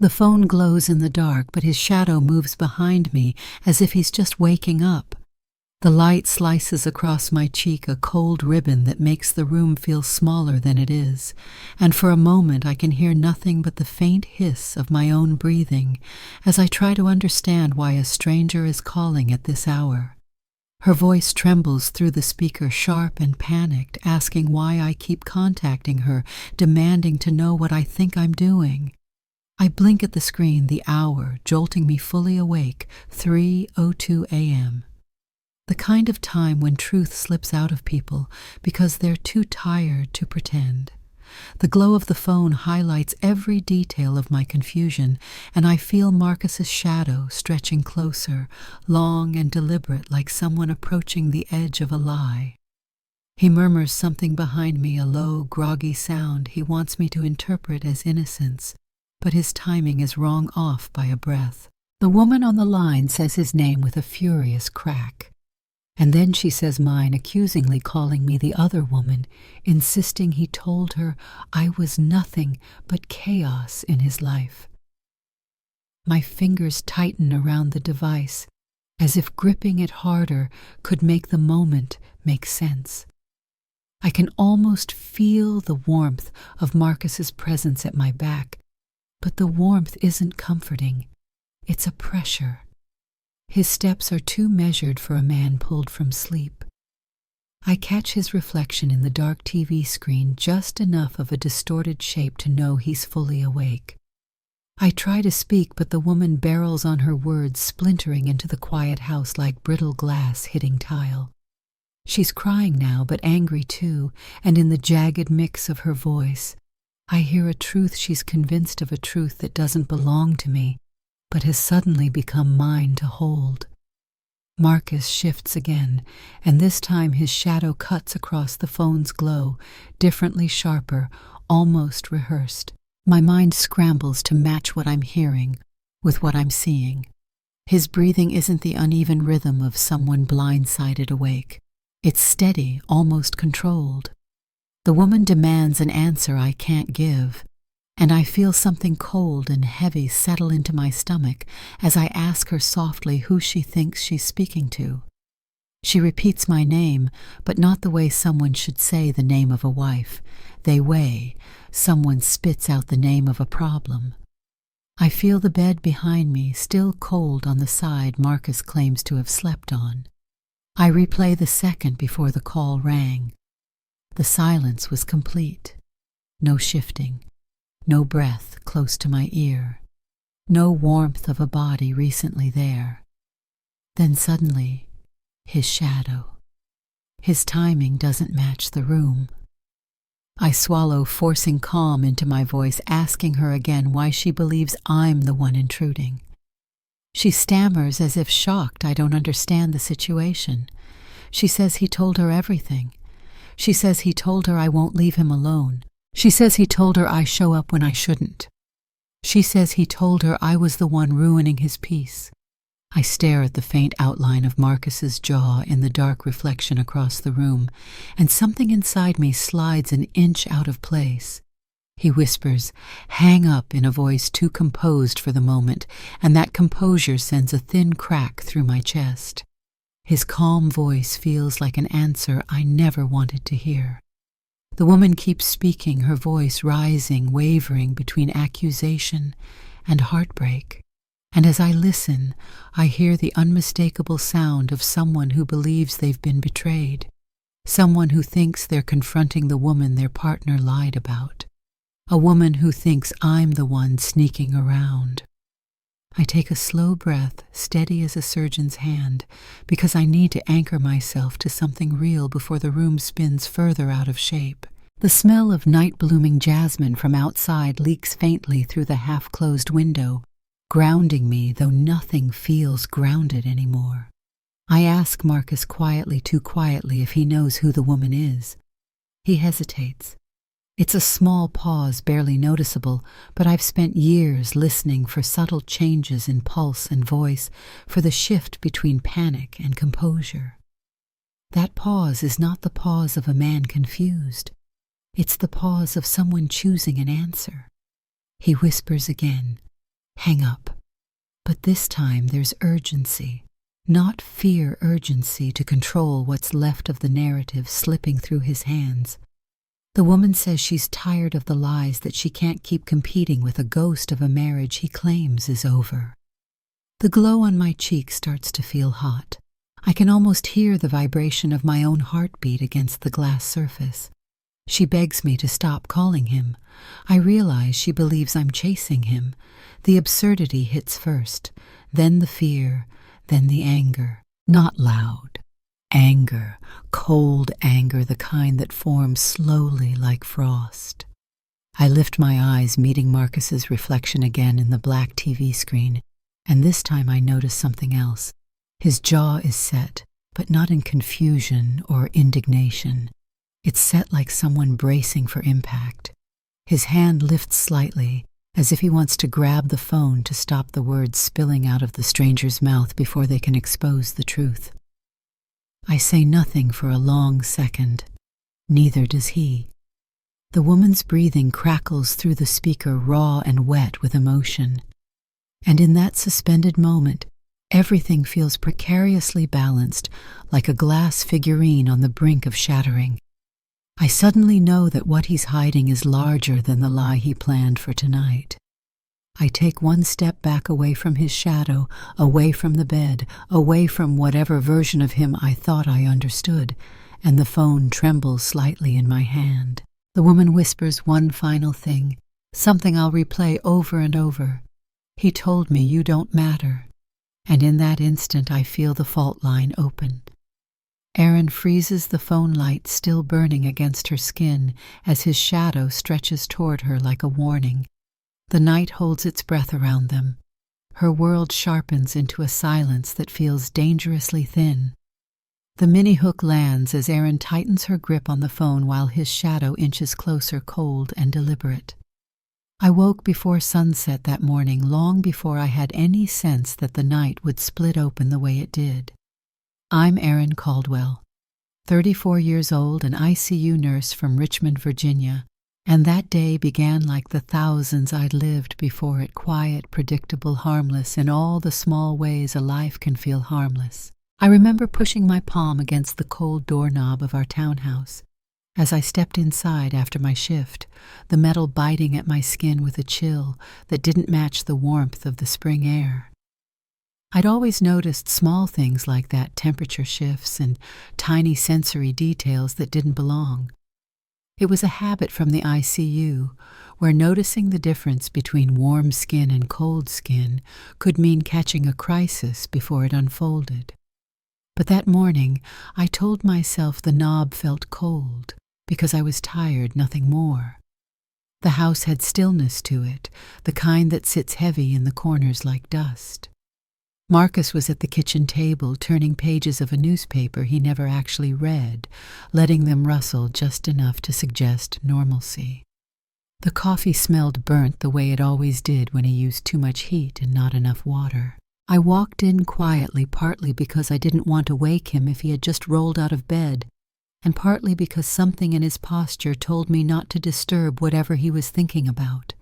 The phone glows in the dark, but his shadow moves behind me as if he's just waking up. The light slices across my cheek a cold ribbon that makes the room feel smaller than it is, and for a moment I can hear nothing but the faint hiss of my own breathing as I try to understand why a stranger is calling at this hour. Her voice trembles through the speaker, sharp and panicked, asking why I keep contacting her, demanding to know what I think I'm doing. I blink at the screen, the hour, jolting me fully awake, 3:02 a.m. The kind of time when truth slips out of people because they're too tired to pretend. The glow of the phone highlights every detail of my confusion, and I feel Marcus's shadow stretching closer, long and deliberate, like someone approaching the edge of a lie. He murmurs something behind me, a low, groggy sound he wants me to interpret as innocence, but his timing is wrong off by a breath. The woman on the line says his name with a furious crack. And then she says mine, accusingly calling me the other woman, insisting he told her I was nothing but chaos in his life. My fingers tighten around the device, as if gripping it harder could make the moment make sense. I can almost feel the warmth of Marcus's presence at my back, but the warmth isn't comforting. It's a pressure. His steps are too measured for a man pulled from sleep. I catch his reflection in the dark TV screen, just enough of a distorted shape to know he's fully awake. I try to speak, but the woman barrels on her words, splintering into the quiet house like brittle glass hitting tile. She's crying now, but angry too, and in the jagged mix of her voice, I hear a truth she's convinced of, a truth that doesn't belong to me, but has suddenly become mine to hold. Marcus shifts again, and this time his shadow cuts across the phone's glow, differently sharper, almost rehearsed. My mind scrambles to match what I'm hearing with what I'm seeing. His breathing isn't the uneven rhythm of someone blindsided awake. It's steady, almost controlled. The woman demands an answer I can't give, and I feel something cold and heavy settle into my stomach as I ask her softly who she thinks she's speaking to. She repeats my name, but not the way someone should say the name of a wife. The way someone spits out the name of a problem. I feel the bed behind me, still cold on the side Marcus claims to have slept on. I replay the second before the call rang. The silence was complete. No shifting. No breath close to my ear, no warmth of a body recently there. Then suddenly, his shadow. His timing doesn't match the room. I swallow, forcing calm into my voice, asking her again why she believes I'm the one intruding. She stammers as if shocked I don't understand the situation. She says he told her everything. She says he told her I won't leave him alone. She says he told her I show up when I shouldn't. She says he told her I was the one ruining his peace. I stare at the faint outline of Marcus's jaw in the dark reflection across the room, and something inside me slides an inch out of place. He whispers, "Hang up," in a voice too composed for the moment, and that composure sends a thin crack through my chest. His calm voice feels like an answer I never wanted to hear. The woman keeps speaking, her voice rising, wavering between accusation and heartbreak. And as I listen, I hear the unmistakable sound of someone who believes they've been betrayed, someone who thinks they're confronting the woman their partner lied about, a woman who thinks I'm the one sneaking around. I take a slow breath, steady as a surgeon's hand, because I need to anchor myself to something real before the room spins further out of shape. The smell of night-blooming jasmine from outside leaks faintly through the half-closed window, grounding me, though nothing feels grounded anymore. I ask Marcus quietly, too quietly, if he knows who the woman is. He hesitates. It's a small pause, barely noticeable, but I've spent years listening for subtle changes in pulse and voice, for the shift between panic and composure. That pause is not the pause of a man confused. It's the pause of someone choosing an answer. He whispers again, Hang up. But this time there's urgency. Not fear, urgency to control what's left of the narrative slipping through his hands. The woman says she's tired of the lies, that she can't keep competing with a ghost of a marriage he claims is over. The glow on my cheek starts to feel hot. I can almost hear the vibration of my own heartbeat against the glass surface. She begs me to stop calling him. I realize she believes I'm chasing him. The absurdity hits first, then the fear, then the anger. Not loud. Anger, cold anger, the kind that forms slowly like frost. I lift my eyes, meeting Marcus's reflection again in the black TV screen, and this time I notice something else. His jaw is set, but not in confusion or indignation. It's set like someone bracing for impact. His hand lifts slightly, as if he wants to grab the phone to stop the words spilling out of the stranger's mouth before they can expose the truth. I say nothing for a long second. Neither does he. The woman's breathing crackles through the speaker, raw and wet with emotion. And in that suspended moment, everything feels precariously balanced, like a glass figurine on the brink of shattering. I suddenly know that what he's hiding is larger than the lie he planned for tonight. I take one step back, away from his shadow, away from the bed, away from whatever version of him I thought I understood, and the phone trembles slightly in my hand. The woman whispers one final thing, something I'll replay over and over. He told me you don't matter. And in that instant I feel the fault line open. Aaron freezes, the phone light still burning against her skin as his shadow stretches toward her like a warning. The night holds its breath around them. Her world sharpens into a silence that feels dangerously thin. The mini hook lands as Aaron tightens her grip on the phone while his shadow inches closer, cold and deliberate. I woke before sunset that morning, long before I had any sense that the night would split open the way it did. I'm Aaron Caldwell, 34 years old, an ICU nurse from Richmond, Virginia, and that day began like the thousands I'd lived before it, quiet, predictable, harmless in all the small ways a life can feel harmless. I remember pushing my palm against the cold doorknob of our townhouse. As I stepped inside after my shift, the metal biting at my skin with a chill that didn't match the warmth of the spring air. I'd always noticed small things like that, temperature shifts and tiny sensory details that didn't belong. It was a habit from the ICU, where noticing the difference between warm skin and cold skin could mean catching a crisis before it unfolded. But that morning, I told myself the knob felt cold because I was tired, nothing more. The house had stillness to it, the kind that sits heavy in the corners like dust. Marcus was at the kitchen table, turning pages of a newspaper he never actually read, letting them rustle just enough to suggest normalcy. The coffee smelled burnt the way it always did when he used too much heat and not enough water. I walked in quietly, partly because I didn't want to wake him if he had just rolled out of bed, and partly because something in his posture told me not to disturb whatever he was thinking about.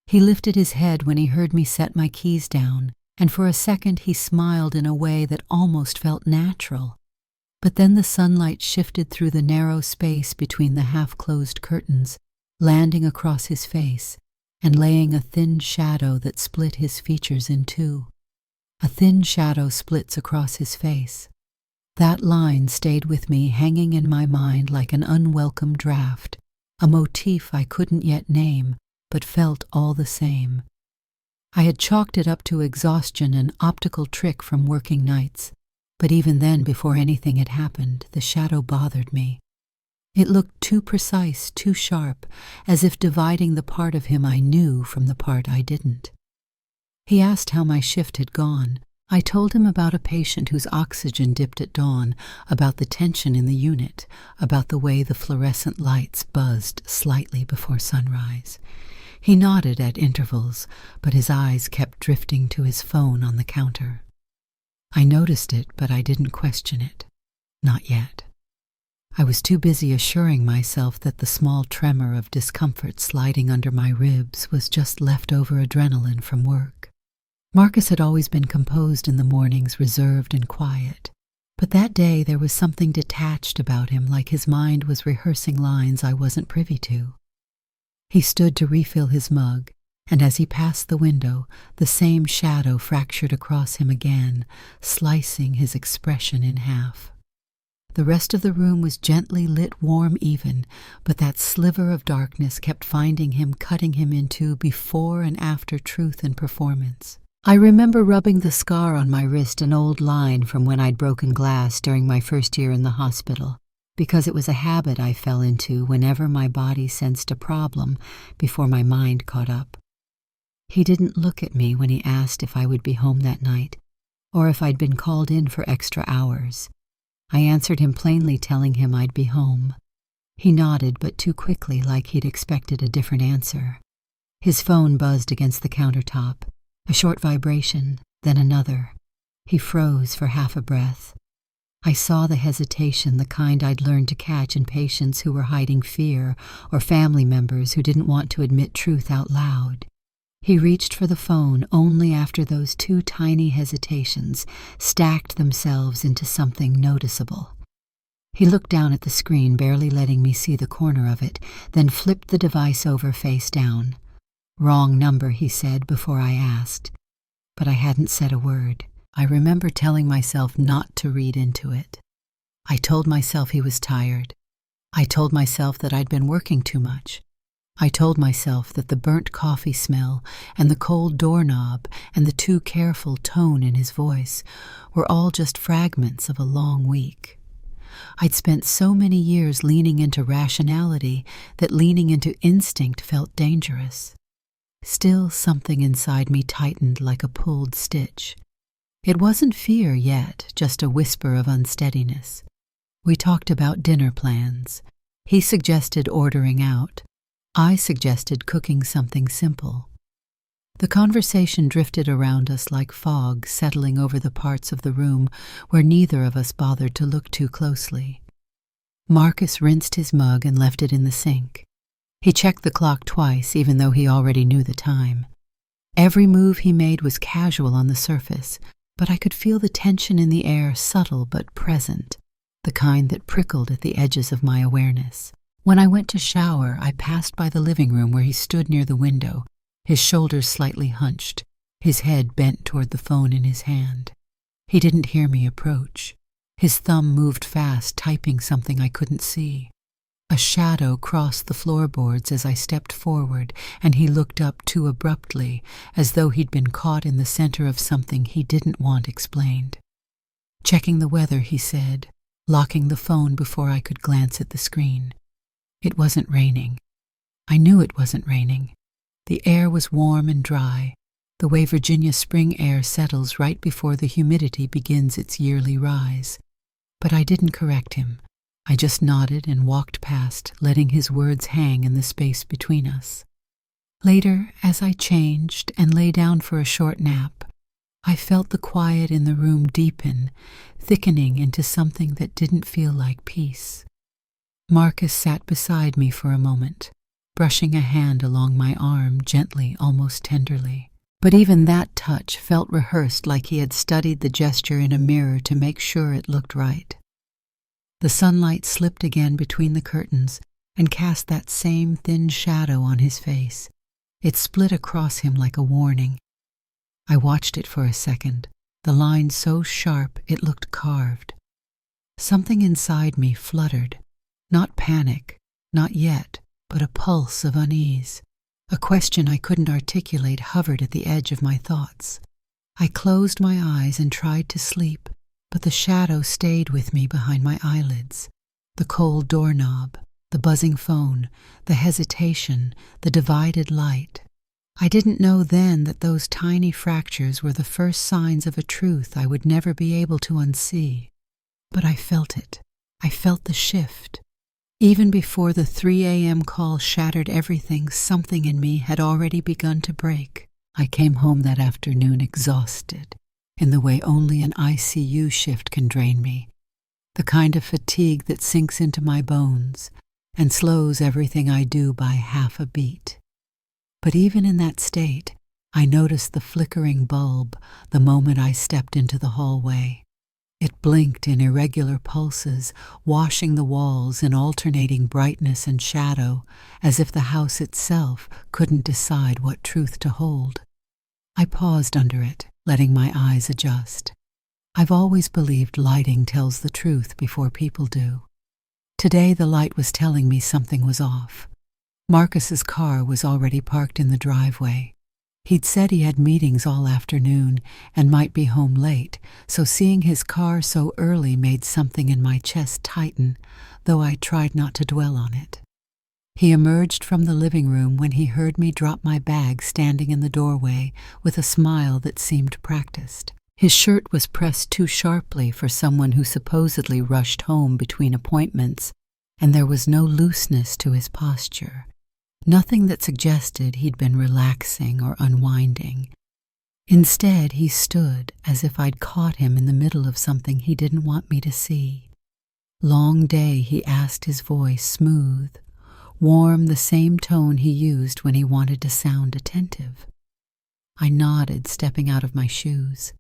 He lifted his head when he heard me set my keys down, and for a second he smiled in a way that almost felt natural. But then the sunlight shifted through the narrow space between the half-closed curtains, landing across his face and laying a thin shadow that split his features in two. A thin shadow splits across his face. That line stayed with me, hanging in my mind like an unwelcome draft, a motif I couldn't yet name, but felt all the same. I had chalked it up to exhaustion, an optical trick from working nights, but even then, before anything had happened, the shadow bothered me. It looked too precise, too sharp, as if dividing the part of him I knew from the part I didn't. He asked how my shift had gone. I told him about a patient whose oxygen dipped at dawn, about the tension in the unit, about the way the fluorescent lights buzzed slightly before sunrise. He nodded at intervals, but his eyes kept drifting to his phone on the counter. I noticed it, but I didn't question it. Not yet. I was too busy assuring myself that the small tremor of discomfort sliding under my ribs was just leftover adrenaline from work. Marcus had always been composed in the mornings, reserved and quiet. But that day there was something detached about him, like his mind was rehearsing lines I wasn't privy to. He stood to refill his mug, and as he passed the window, the same shadow fractured across him again, slicing his expression in half. The rest of the room was gently lit warm even, but that sliver of darkness kept finding him, cutting him into before and after truth and performance. I remember rubbing the scar on my wrist, an old line from when I'd broken glass during my first year in the hospital, because it was a habit I fell into whenever my body sensed a problem before my mind caught up. He didn't look at me when he asked if I would be home that night, or if I'd been called in for extra hours. I answered him plainly, telling him I'd be home. He nodded, but too quickly, like he'd expected a different answer. His phone buzzed against the countertop. A short vibration, then another. He froze for half a breath. I saw the hesitation, the kind I'd learned to catch in patients who were hiding fear, or family members who didn't want to admit truth out loud. He reached for the phone only after those two tiny hesitations stacked themselves into something noticeable. He looked down at the screen, barely letting me see the corner of it, then flipped the device over face down. "Wrong number," he said before I asked. But I hadn't said a word. I remember telling myself not to read into it. I told myself he was tired. I told myself that I'd been working too much. I told myself that the burnt coffee smell and the cold doorknob and the too careful tone in his voice were all just fragments of a long week. I'd spent so many years leaning into rationality that leaning into instinct felt dangerous. Still, something inside me tightened like a pulled stitch. It wasn't fear yet, just a whisper of unsteadiness. We talked about dinner plans. He suggested ordering out. I suggested cooking something simple. The conversation drifted around us like fog, settling over the parts of the room where neither of us bothered to look too closely. Marcus rinsed his mug and left it in the sink. He checked the clock twice, even though he already knew the time. Every move he made was casual on the surface, but I could feel the tension in the air, subtle but present, the kind that prickled at the edges of my awareness. When I went to shower, I passed by the living room where he stood near the window, his shoulders slightly hunched, his head bent toward the phone in his hand. He didn't hear me approach. His thumb moved fast, typing something I couldn't see. A shadow crossed the floorboards as I stepped forward, and he looked up too abruptly, as though he'd been caught in the center of something he didn't want explained. "Checking the weather," he said, locking the phone before I could glance at the screen. It wasn't raining. I knew it wasn't raining. The air was warm and dry, the way Virginia spring air settles right before the humidity begins its yearly rise. But I didn't correct him. I just nodded and walked past, letting his words hang in the space between us. Later, as I changed and lay down for a short nap, I felt the quiet in the room deepen, thickening into something that didn't feel like peace. Marcus sat beside me for a moment, brushing a hand along my arm gently, almost tenderly. But even that touch felt rehearsed, like he had studied the gesture in a mirror to make sure it looked right. The sunlight slipped again between the curtains and cast that same thin shadow on his face. It split across him like a warning. I watched it for a second, the line so sharp it looked carved. Something inside me fluttered, not panic, not yet, but a pulse of unease. A question I couldn't articulate hovered at the edge of my thoughts. I closed my eyes and tried to sleep, but the shadow stayed with me behind my eyelids. The cold doorknob, the buzzing phone, the hesitation, the divided light. I didn't know then that those tiny fractures were the first signs of a truth I would never be able to unsee. But I felt it. I felt the shift. Even before the 3 a.m. call shattered everything, something in me had already begun to break. I came home that afternoon exhausted, in the way only an ICU shift can drain me, the kind of fatigue that sinks into my bones and slows everything I do by half a beat. But even in that state, I noticed the flickering bulb the moment I stepped into the hallway. It blinked in irregular pulses, washing the walls in alternating brightness and shadow, as if the house itself couldn't decide what truth to hold. I paused under it, letting my eyes adjust. I've always believed lighting tells the truth before people do. Today the light was telling me something was off. Marcus's car was already parked in the driveway. He'd said he had meetings all afternoon and might be home late, so seeing his car so early made something in my chest tighten, though I tried not to dwell on it. He emerged from the living room when he heard me drop my bag standing in the doorway with a smile that seemed practiced. His shirt was pressed too sharply for someone who supposedly rushed home between appointments, and there was no looseness to his posture. Nothing that suggested he'd been relaxing or unwinding. Instead, he stood as if I'd caught him in the middle of something he didn't want me to see. Long day, he asked, his voice smooth, warm, the same tone he used when he wanted to sound attentive. I nodded, stepping out of my shoes.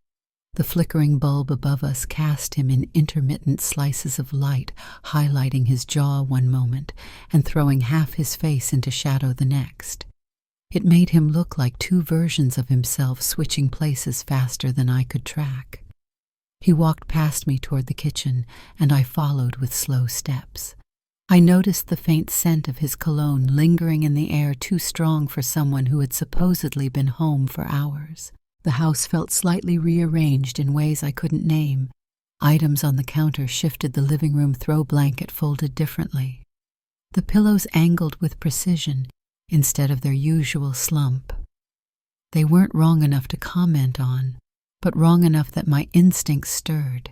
The flickering bulb above us cast him in intermittent slices of light, highlighting his jaw one moment and throwing half his face into shadow the next. It made him look like two versions of himself switching places faster than I could track. He walked past me toward the kitchen, and I followed with slow steps. I noticed the faint scent of his cologne lingering in the air, too strong for someone who had supposedly been home for hours. The house felt slightly rearranged in ways I couldn't name. Items on the counter shifted, the living room throw blanket folded differently. The pillows angled with precision instead of their usual slump. They weren't wrong enough to comment on, but wrong enough that my instincts stirred.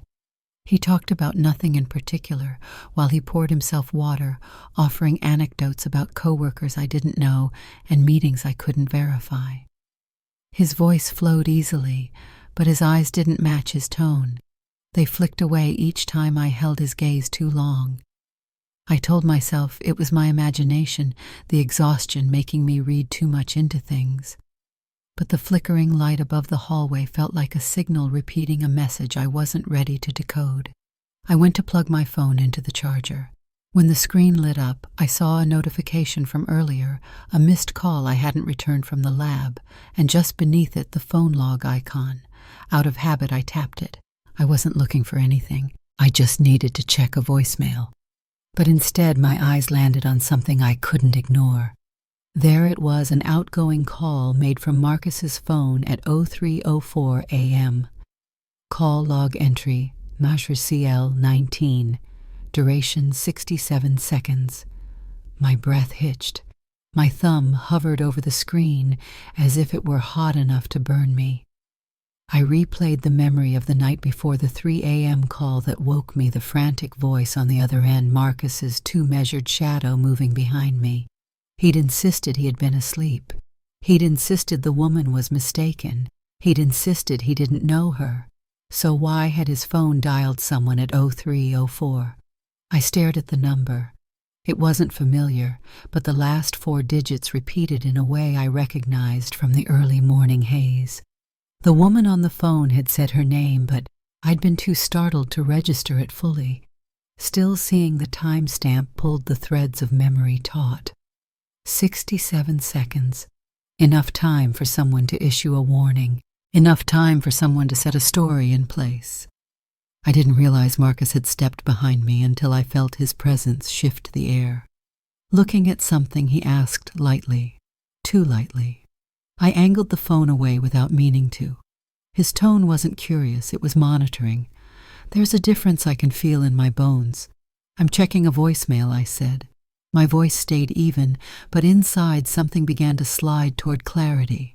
He talked about nothing in particular while he poured himself water, offering anecdotes about coworkers I didn't know and meetings I couldn't verify. His voice flowed easily, but his eyes didn't match his tone. They flicked away each time I held his gaze too long. I told myself it was my imagination, the exhaustion making me read too much into things. But the flickering light above the hallway felt like a signal repeating a message I wasn't ready to decode. I went to plug my phone into the charger. When the screen lit up, I saw a notification from earlier, a missed call I hadn't returned from the lab, and just beneath it the phone log icon. Out of habit, I tapped it. I wasn't looking for anything. I just needed to check a voicemail. But instead, my eyes landed on something I couldn't ignore. There it was, an outgoing call made from Marcus's phone at 03:04 a.m. Call log entry, Major 19. Duration 67 seconds. My breath hitched. My thumb hovered over the screen as if it were hot enough to burn me. I replayed the memory of the night before the 3 a.m. call that woke me, the frantic voice on the other end, Marcus's too-measured shadow moving behind me. He'd insisted he had been asleep. He'd insisted the woman was mistaken. He'd insisted he didn't know her. So why had his phone dialed someone at 03:04? I stared at the number. It wasn't familiar, but the last 4 digits repeated in a way I recognized from the early morning haze. The woman on the phone had said her name, but I'd been too startled to register it fully. Still seeing the timestamp pulled the threads of memory taut. 67 seconds. Enough time for someone to issue a warning. Enough time for someone to set a story in place. I didn't realize Marcus had stepped behind me until I felt his presence shift the air. Looking at something, he asked lightly, too lightly. I angled the phone away without meaning to. His tone wasn't curious, it was monitoring. There's a difference I can feel in my bones. I'm checking a voicemail, I said. My voice stayed even, but inside something began to slide toward clarity.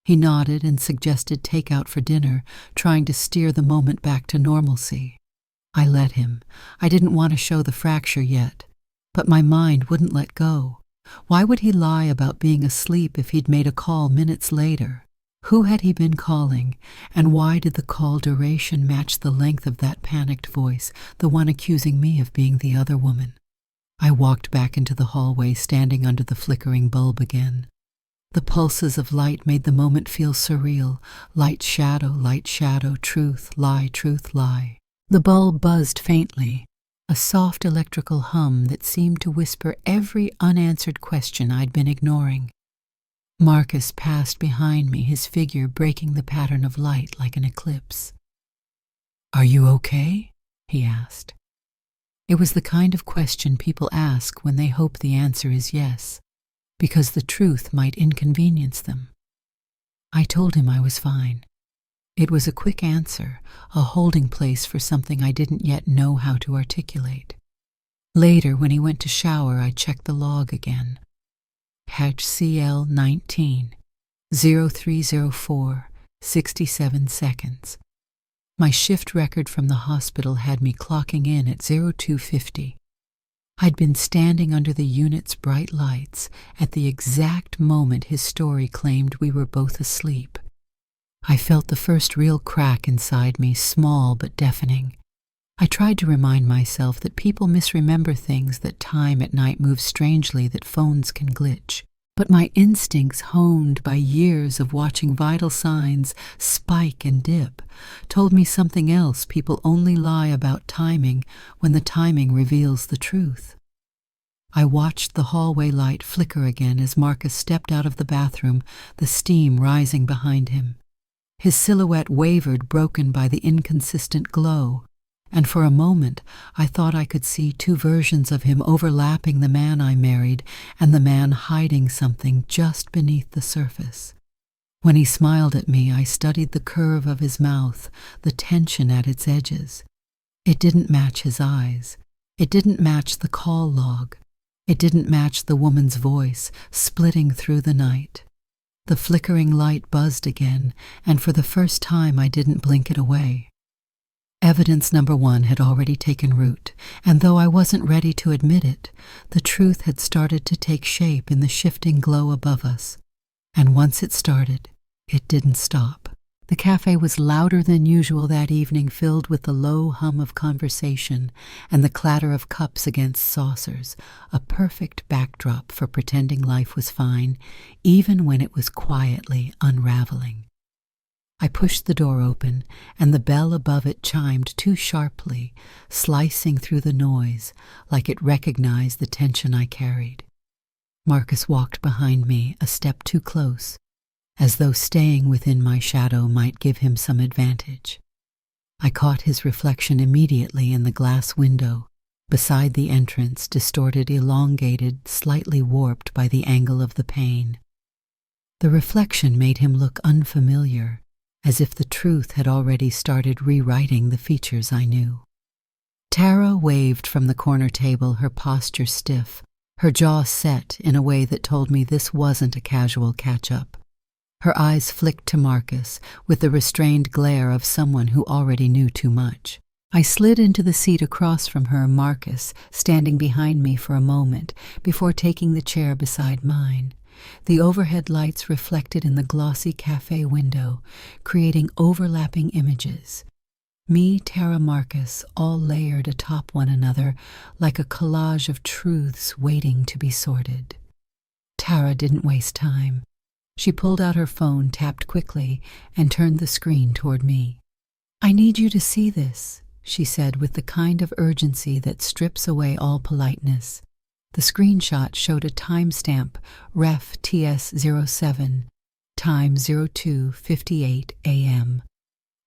He nodded and suggested takeout for dinner, trying to steer the moment back to normalcy. I let him. I didn't want to show the fracture yet, but my mind wouldn't let go. Why would he lie about being asleep if he'd made a call minutes later? Who had he been calling, and why did the call duration match the length of that panicked voice, the one accusing me of being the other woman? I walked back into the hallway, standing under the flickering bulb again. The pulses of light made the moment feel surreal. Light, shadow, truth, lie. The bulb buzzed faintly, a soft electrical hum that seemed to whisper every unanswered question I'd been ignoring. Marcus passed behind me, his figure breaking the pattern of light like an eclipse. "Are you okay?" he asked. It was the kind of question people ask when they hope the answer is yes, because the truth might inconvenience them. I told him I was fine. It was a quick answer, a holding place for something I didn't yet know how to articulate. Later, when he went to shower, I checked the log again. HCl 19, 0304, 67 seconds. My shift record from the hospital had me clocking in at 0250. I'd been standing under the unit's bright lights at the exact moment his story claimed we were both asleep. I felt the first real crack inside me, small but deafening. I tried to remind myself that people misremember things, that time at night moves strangely, that phones can glitch. But my instincts, honed by years of watching vital signs spike and dip, told me something else. People only lie about timing when the timing reveals the truth. I watched the hallway light flicker again as Marcus stepped out of the bathroom, the steam rising behind him. His silhouette wavered, broken by the inconsistent glow, and for a moment I thought I could see two versions of him overlapping, the man I married and the man hiding something just beneath the surface. When he smiled at me, I studied the curve of his mouth, the tension at its edges. It didn't match his eyes. It didn't match the call log. It didn't match the woman's voice, splitting through the night. The flickering light buzzed again, and for the first time I didn't blink it away. Evidence number one had already taken root, and though I wasn't ready to admit it, the truth had started to take shape in the shifting glow above us. And once it started, it didn't stop. The cafe was louder than usual that evening, filled with the low hum of conversation and the clatter of cups against saucers, a perfect backdrop for pretending life was fine, even when it was quietly unraveling. I pushed the door open, and the bell above it chimed too sharply, slicing through the noise like it recognized the tension I carried. Marcus walked behind me, a step too close, as though staying within my shadow might give him some advantage. I caught his reflection immediately in the glass window, beside the entrance, distorted, elongated, slightly warped by the angle of the pane. The reflection made him look unfamiliar, as if the truth had already started rewriting the features I knew. Tara waved from the corner table, her posture stiff, her jaw set in a way that told me this wasn't a casual catch-up. Her eyes flicked to Marcus with the restrained glare of someone who already knew too much. I slid into the seat across from her, Marcus standing behind me for a moment before taking the chair beside mine. The overhead lights reflected in the glossy cafe window, creating overlapping images. Me, Tara, Marcus, all layered atop one another like a collage of truths waiting to be sorted. Tara didn't waste time. She pulled out her phone, tapped quickly, and turned the screen toward me. "I need you to see this," she said with the kind of urgency that strips away all politeness. The screenshot showed a timestamp, ref TS07, time 02:58 a.m.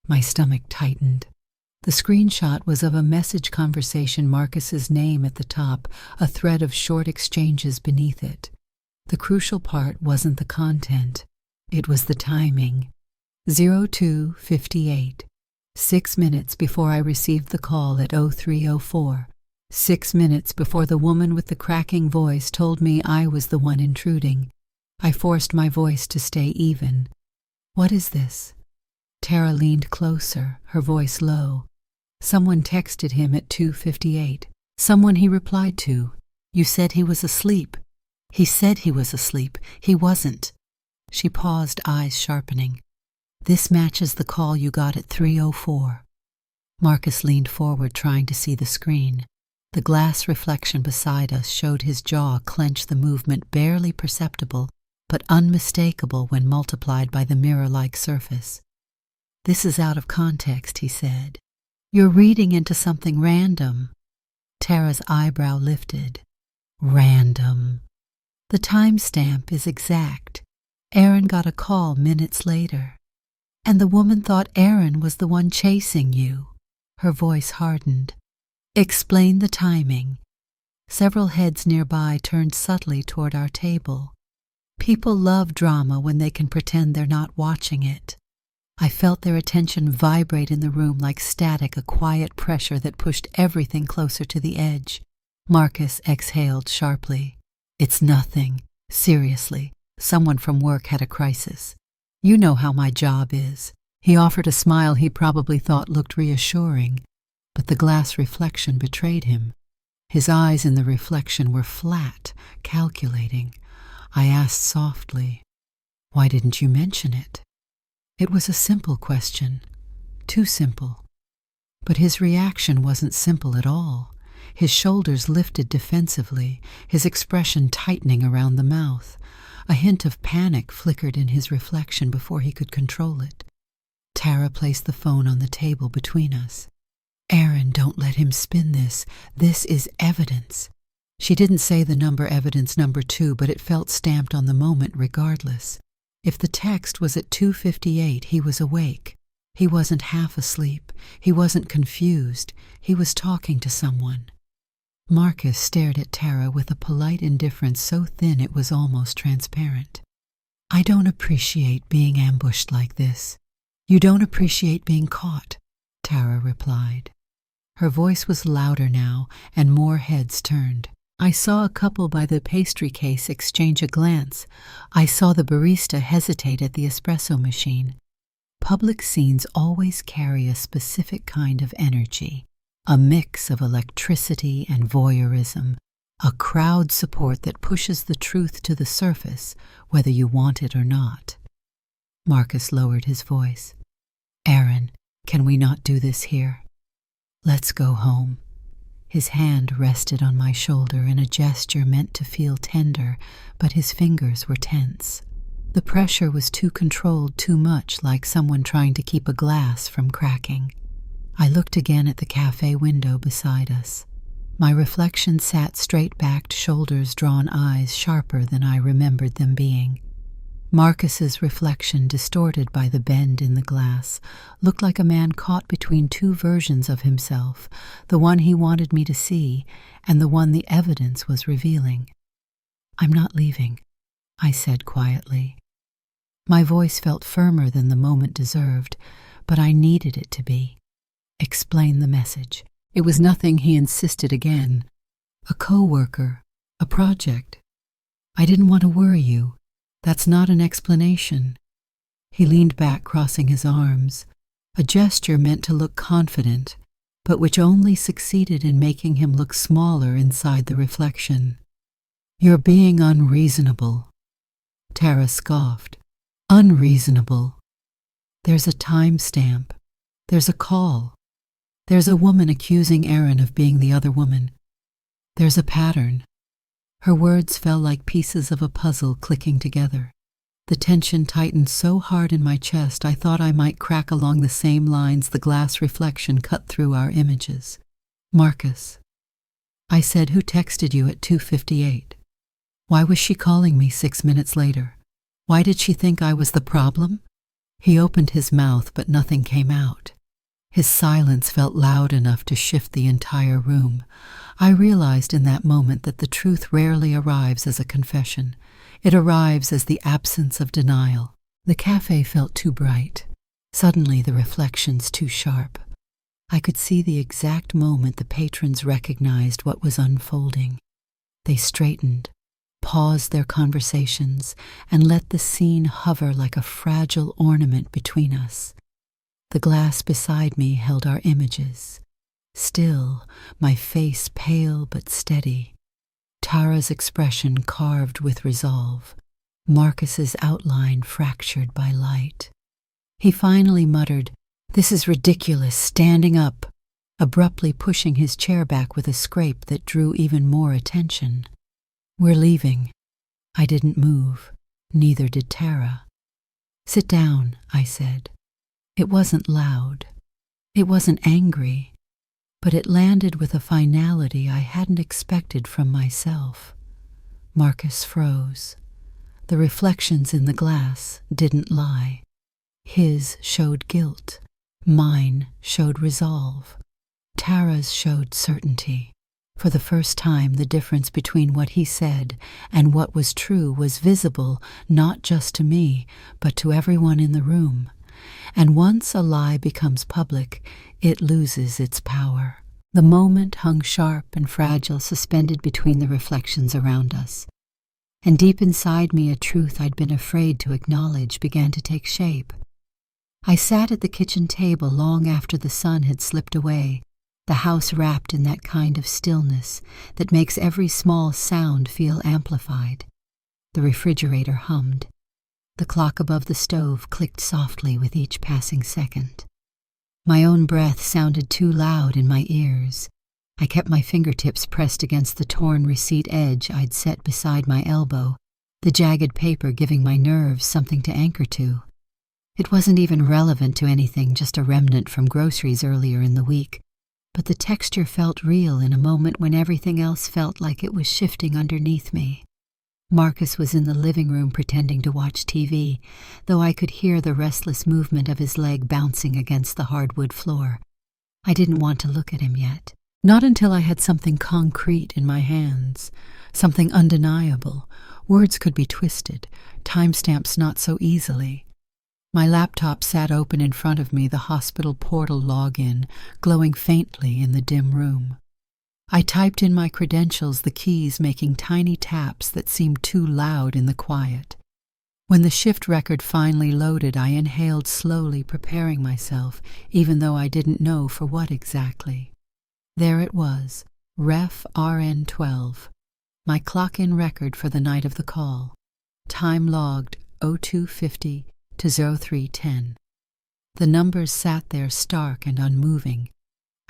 My stomach tightened. The screenshot was of a message conversation, Marcus's name at the top, a thread of short exchanges beneath it. The crucial part wasn't the content, it was the timing. 02:58, 6 minutes before I received the call at 03:04. 6 minutes before the woman with the cracking voice told me I was the one intruding. I forced my voice to stay even. "What is this?" Tara leaned closer, her voice low. "Someone texted him at 2:58. Someone he replied to. You said he was asleep." "He said he was asleep. He wasn't." She paused, eyes sharpening. "This matches the call you got at 3:04. Marcus leaned forward, trying to see the screen. The glass reflection beside us showed his jaw clench, the movement barely perceptible but unmistakable when multiplied by the mirror-like surface. "This is out of context," he said. "You're reading into something random." Tara's eyebrow lifted. "Random. The timestamp is exact. Aaron got a call minutes later. And the woman thought Aaron was the one chasing you." Her voice hardened. "Explain the timing." Several heads nearby turned subtly toward our table. People love drama when they can pretend they're not watching it. I felt their attention vibrate in the room like static, a quiet pressure that pushed everything closer to the edge. Marcus exhaled sharply. "It's nothing. Seriously, someone from work had a crisis. You know how my job is." He offered a smile he probably thought looked reassuring, but the glass reflection betrayed him. His eyes in the reflection were flat, calculating. I asked softly, "Why didn't you mention it?" It was a simple question, too simple. But his reaction wasn't simple at all. His shoulders lifted defensively, his expression tightening around the mouth. A hint of panic flickered in his reflection before he could control it. Tara placed the phone on the table between us. "Aaron, don't let him spin this. This is evidence." She didn't say the number evidence number 2, but it felt stamped on the moment regardless. If the text was at 2:58, he was awake. He wasn't half asleep. He wasn't confused. He was talking to someone. Marcus stared at Tara with a polite indifference so thin it was almost transparent. "I don't appreciate being ambushed like this." "You don't appreciate being caught," Tara replied. Her voice was louder now, and more heads turned. I saw a couple by the pastry case exchange a glance. I saw the barista hesitate at the espresso machine. Public scenes always carry a specific kind of energy, a mix of electricity and voyeurism, a crowd support that pushes the truth to the surface, whether you want it or not. Marcus lowered his voice. "Aaron, can we not do this here? Let's go home." His hand rested on my shoulder in a gesture meant to feel tender, but his fingers were tense. The pressure was too controlled, too much like someone trying to keep a glass from cracking. I looked again at the cafe window beside us. My reflection sat straight-backed, shoulders drawn, eyes sharper than I remembered them being. Marcus's reflection, distorted by the bend in the glass, looked like a man caught between two versions of himself, the one he wanted me to see and the one the evidence was revealing. "I'm not leaving," I said quietly. My voice felt firmer than the moment deserved, but I needed it to be. "Explain the message." It was nothing, he insisted again. "A co-worker, a project. I didn't want to worry you. That's not an explanation." He leaned back, crossing his arms, a gesture meant to look confident, but which only succeeded in making him look smaller inside the reflection. "You're being unreasonable." Tara scoffed. "Unreasonable. There's a timestamp. There's a call. There's a woman accusing Aaron of being the other woman. There's a pattern." Her words fell like pieces of a puzzle clicking together. The tension tightened so hard in my chest I thought I might crack along the same lines the glass reflection cut through our images. "Marcus," I said, "who texted you at 2:58? Why was she calling me 6 minutes later? Why did she think I was the problem?" He opened his mouth, but nothing came out. His silence felt loud enough to shift the entire room. I realized in that moment that the truth rarely arrives as a confession. It arrives as the absence of denial. The cafe felt too bright. Suddenly the reflections too sharp. I could see the exact moment the patrons recognized what was unfolding. They straightened, paused their conversations, and let the scene hover like a fragile ornament between us. The glass beside me held our images. Still, my face pale but steady. Tara's expression carved with resolve. Marcus's outline fractured by light. He finally muttered, "This is ridiculous," standing up, abruptly pushing his chair back with a scrape that drew even more attention. "We're leaving." I didn't move. Neither did Tara. "Sit down," I said. It wasn't loud. It wasn't angry, but it landed with a finality I hadn't expected from myself. Marcus froze. The reflections in the glass didn't lie. His showed guilt. Mine showed resolve. Tara's showed certainty. For the first time, the difference between what he said and what was true was visible, not just to me, but to everyone in the room. And once a lie becomes public, it loses its power. The moment hung sharp and fragile, suspended between the reflections around us. And deep inside me, a truth I'd been afraid to acknowledge began to take shape. I sat at the kitchen table long after the sun had slipped away, the house wrapped in that kind of stillness that makes every small sound feel amplified. The refrigerator hummed. The clock above the stove clicked softly with each passing second. My own breath sounded too loud in my ears. I kept my fingertips pressed against the torn receipt edge I'd set beside my elbow, the jagged paper giving my nerves something to anchor to. It wasn't even relevant to anything, just a remnant from groceries earlier in the week. But the texture felt real in a moment when everything else felt like it was shifting underneath me. Marcus was in the living room pretending to watch TV, though I could hear the restless movement of his leg bouncing against the hardwood floor. I didn't want to look at him yet. Not until I had something concrete in my hands, something undeniable. Words could be twisted, timestamps not so easily. My laptop sat open in front of me, the hospital portal login glowing faintly in the dim room. I typed in my credentials, the keys making tiny taps that seemed too loud in the quiet. When the shift record finally loaded, I inhaled slowly, preparing myself, even though I didn't know for what exactly. There it was, Ref RN 12, my clock-in record for the night of the call. Time logged 0250 to 0310. The numbers sat there stark and unmoving.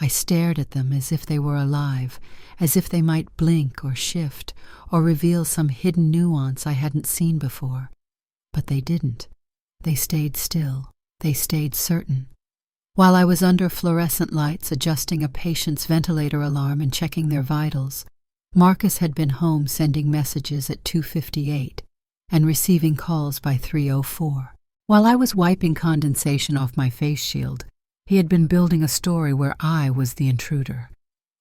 I stared at them as if they were alive, as if they might blink or shift or reveal some hidden nuance I hadn't seen before. But they didn't. They stayed still. They stayed certain. While I was under fluorescent lights adjusting a patient's ventilator alarm and checking their vitals, Marcus had been home sending messages at 2:58 and receiving calls by 3:04. While I was wiping condensation off my face shield, he had been building a story where I was the intruder.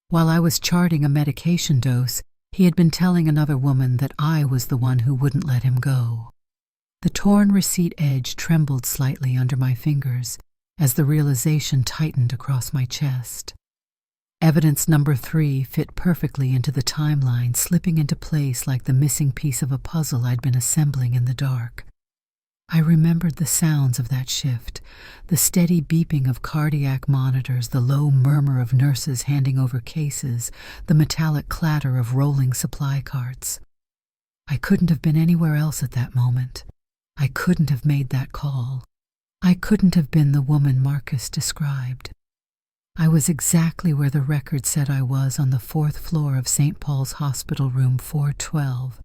While I was charting a medication dose, he had been telling another woman that I was the one who wouldn't let him go. The torn receipt edge trembled slightly under my fingers as the realization tightened across my chest. Evidence number 3 fit perfectly into the timeline, slipping into place like the missing piece of a puzzle I'd been assembling in the dark. I remembered the sounds of that shift, the steady beeping of cardiac monitors, the low murmur of nurses handing over cases, the metallic clatter of rolling supply carts. I couldn't have been anywhere else at that moment. I couldn't have made that call. I couldn't have been the woman Marcus described. I was exactly where the record said I was, on the 4th floor of St. Paul's Hospital Room 412.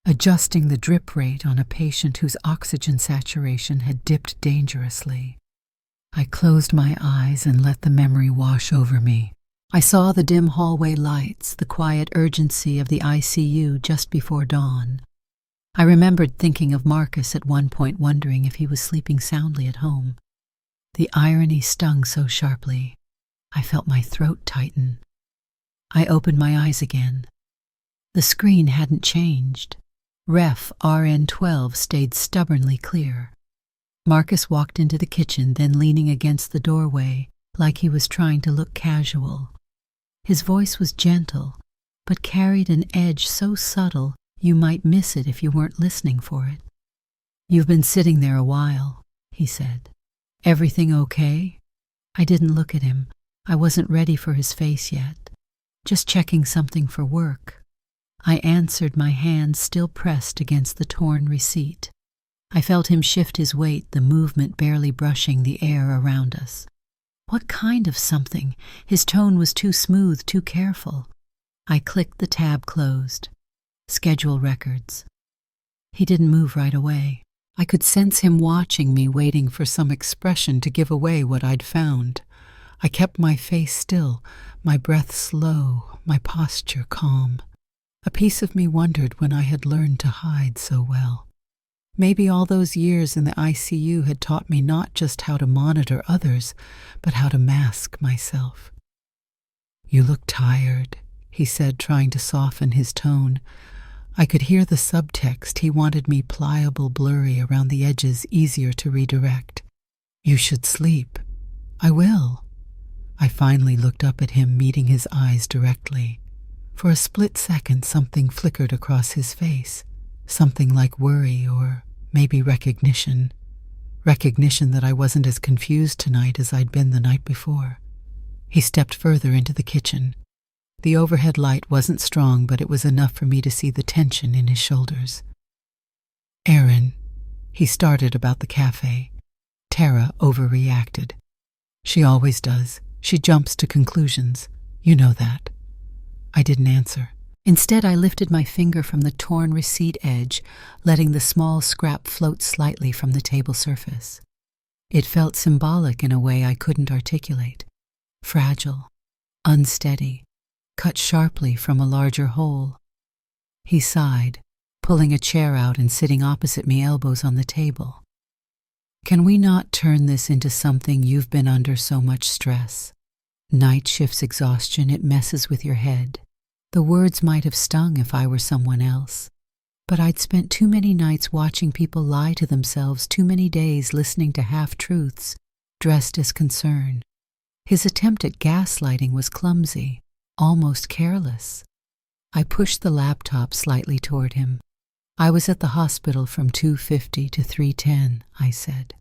Adjusting the drip rate on a patient whose oxygen saturation had dipped dangerously. I closed my eyes and let the memory wash over me. I saw the dim hallway lights, the quiet urgency of the ICU just before dawn. I remembered thinking of Marcus at one point, wondering if he was sleeping soundly at home. The irony stung so sharply. I felt my throat tighten. I opened my eyes again. The screen hadn't changed. Ref RN 12 stayed stubbornly clear. Marcus walked into the kitchen, then leaning against the doorway, like he was trying to look casual. His voice was gentle, but carried an edge so subtle you might miss it if you weren't listening for it. "You've been sitting there a while," he said. "Everything okay?" I didn't look at him. I wasn't ready for his face yet. "Just checking something for work." I answered, my hand still pressed against the torn receipt. I felt him shift his weight, the movement barely brushing the air around us. What kind of something? His tone was too smooth, too careful. I clicked the tab closed. Schedule records. He didn't move right away. I could sense him watching me, waiting for some expression to give away what I'd found. I kept my face still, my breath slow, my posture calm. A piece of me wondered when I had learned to hide so well. Maybe all those years in the ICU had taught me not just how to monitor others, but how to mask myself. "You look tired," he said, trying to soften his tone. I could hear the subtext. He wanted me pliable, blurry, around the edges, easier to redirect. "You should sleep." "I will." I finally looked up at him, meeting his eyes directly. For a split second, something flickered across his face. Something like worry, or maybe recognition. Recognition that I wasn't as confused tonight as I'd been the night before. He stepped further into the kitchen. The overhead light wasn't strong, but it was enough for me to see the tension in his shoulders. "Erin," he started about the cafe. Tara overreacted. She always does. She jumps to conclusions. You know that. I didn't answer. Instead, I lifted my finger from the torn receipt edge, letting the small scrap float slightly from the table surface. It felt symbolic in a way I couldn't articulate. Fragile, unsteady, cut sharply from a larger hole. He sighed, pulling a chair out and sitting opposite me, elbows on the table. "Can we not turn this into something you've been under so much stress? Night shifts exhaustion, it messes with your head." The words might have stung if I were someone else, but I'd spent too many nights watching people lie to themselves, too many days listening to half-truths, dressed as concern. His attempt at gaslighting was clumsy, almost careless. I pushed the laptop slightly toward him. "I was at the hospital from 2:50 to 3:10, I said.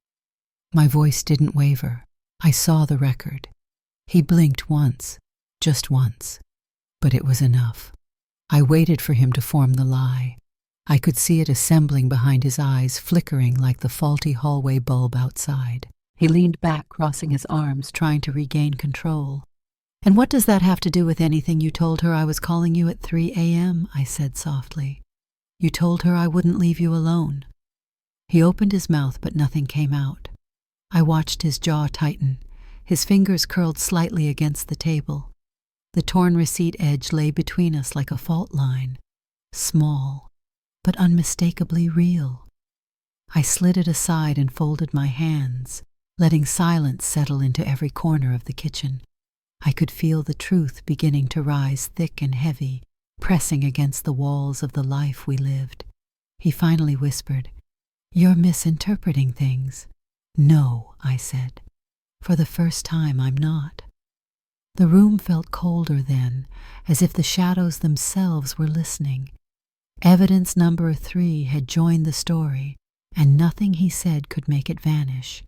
My voice didn't waver. I saw the record. He blinked once, just once. But it was enough. I waited for him to form the lie. I could see it assembling behind his eyes, flickering like the faulty hallway bulb outside. He leaned back, crossing his arms, trying to regain control. "And what does that have to do with anything you told her I was calling you at 3 a.m.? I said softly. "You told her I wouldn't leave you alone." He opened his mouth, but nothing came out. I watched his jaw tighten. His fingers curled slightly against the table. The torn receipt edge lay between us like a fault line, small, but unmistakably real. I slid it aside and folded my hands, letting silence settle into every corner of the kitchen. I could feel the truth beginning to rise thick and heavy, pressing against the walls of the life we lived. He finally whispered, "You're misinterpreting things." "No," I said. "For the first time, I'm not." The room felt colder then, as if the shadows themselves were listening. Evidence number 3 had joined the story, and nothing he said could make it vanish.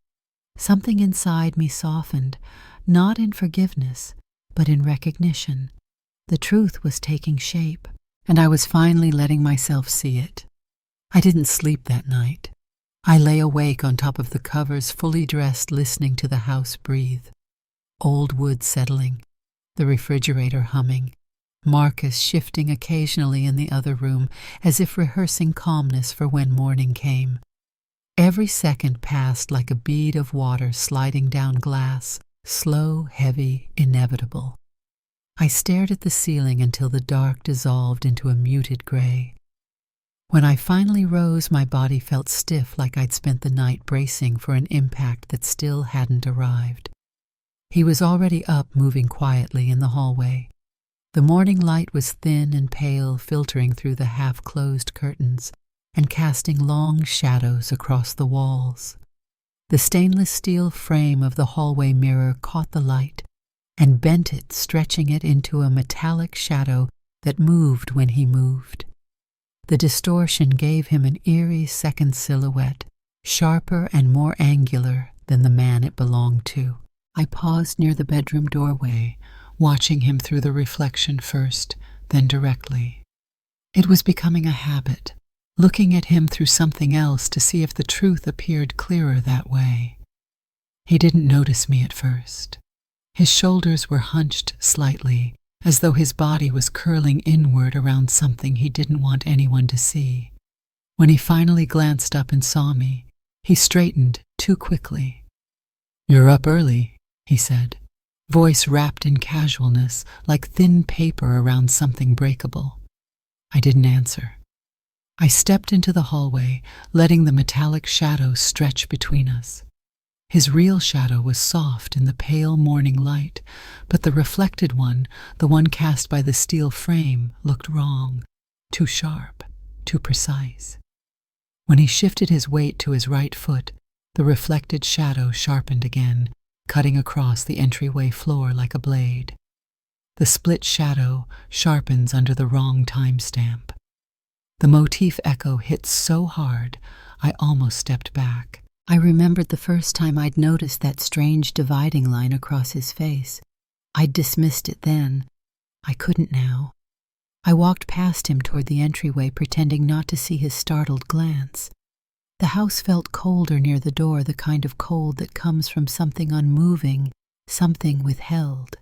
Something inside me softened, not in forgiveness, but in recognition. The truth was taking shape, and I was finally letting myself see it. I didn't sleep that night. I lay awake on top of the covers, fully dressed, listening to the house breathe. Old wood settling, the refrigerator humming, Marcus shifting occasionally in the other room, as if rehearsing calmness for when morning came. Every second passed like a bead of water sliding down glass, slow, heavy, inevitable. I stared at the ceiling until the dark dissolved into a muted gray. When I finally rose, my body felt stiff, like I'd spent the night bracing for an impact that still hadn't arrived. He was already up, moving quietly in the hallway. The morning light was thin and pale, filtering through the half-closed curtains and casting long shadows across the walls. The stainless steel frame of the hallway mirror caught the light and bent it, stretching it into a metallic shadow that moved when he moved. The distortion gave him an eerie second silhouette, sharper and more angular than the man it belonged to. I paused near the bedroom doorway, watching him through the reflection first, then directly. It was becoming a habit, looking at him through something else to see if the truth appeared clearer that way. He didn't notice me at first. His shoulders were hunched slightly, as though his body was curling inward around something he didn't want anyone to see. When he finally glanced up and saw me, he straightened too quickly. "You're up early," he said, voice wrapped in casualness like thin paper around something breakable. I didn't answer. I stepped into the hallway, letting the metallic shadow stretch between us. His real shadow was soft in the pale morning light, but the reflected one, the one cast by the steel frame, looked wrong, too sharp, too precise. When he shifted his weight to his right foot, the reflected shadow sharpened again, cutting across the entryway floor like a blade. The split shadow sharpens under the wrong timestamp. The motif echo hit so hard, I almost stepped back. I remembered the first time I'd noticed that strange dividing line across his face. I'd dismissed it then. I couldn't now. I walked past him toward the entryway, pretending not to see his startled glance. The house felt colder near the door, the kind of cold that comes from something unmoving, something withheld.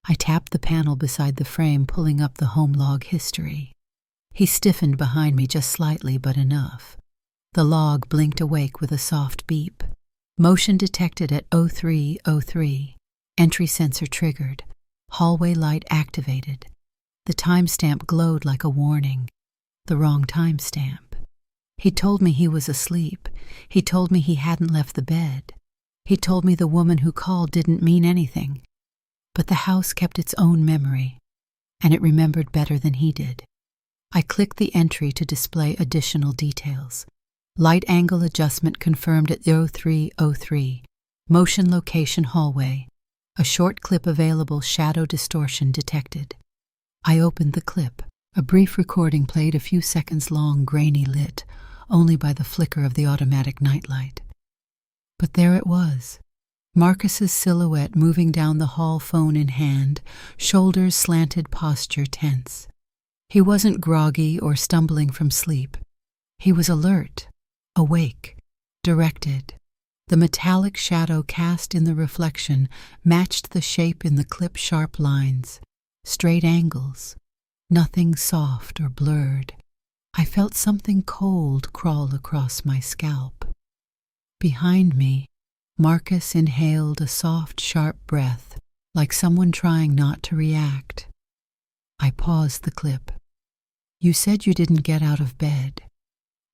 I tapped the panel beside the frame, pulling up the home log history. He stiffened behind me just slightly, but enough. The log blinked awake with a soft beep. Motion detected at 03:03. Entry sensor triggered. Hallway light activated. The timestamp glowed like a warning. The wrong timestamp. He told me he was asleep. He told me he hadn't left the bed. He told me the woman who called didn't mean anything. But the house kept its own memory, and it remembered better than he did. I clicked the entry to display additional details. Light angle adjustment confirmed at 03:03. Motion location hallway. A short clip available, shadow distortion detected. I opened the clip. A brief recording played, a few seconds long, grainy lit, only by the flicker of the automatic nightlight. But there it was. Marcus's silhouette moving down the hall, phone in hand, shoulders slanted, posture tense. He wasn't groggy or stumbling from sleep. He was alert, awake, directed. The metallic shadow cast in the reflection matched the shape in the clip-sharp lines, straight angles, nothing soft or blurred. I felt something cold crawl across my scalp. Behind me, Marcus inhaled a soft, sharp breath, like someone trying not to react. I paused the clip. "You said you didn't get out of bed."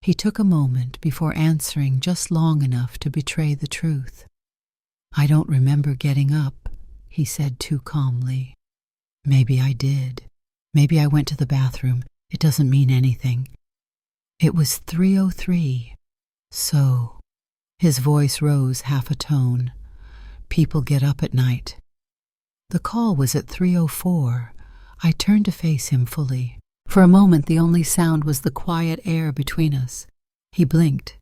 He took a moment before answering, just long enough to betray the truth. "I don't remember getting up," he said too calmly. "Maybe I did. Maybe I went to the bathroom. It doesn't mean anything." It was 3:03. So, his voice rose half a tone. "People get up at night." The call was at 3:04. I turned to face him fully. For a moment, the only sound was the quiet air between us. He blinked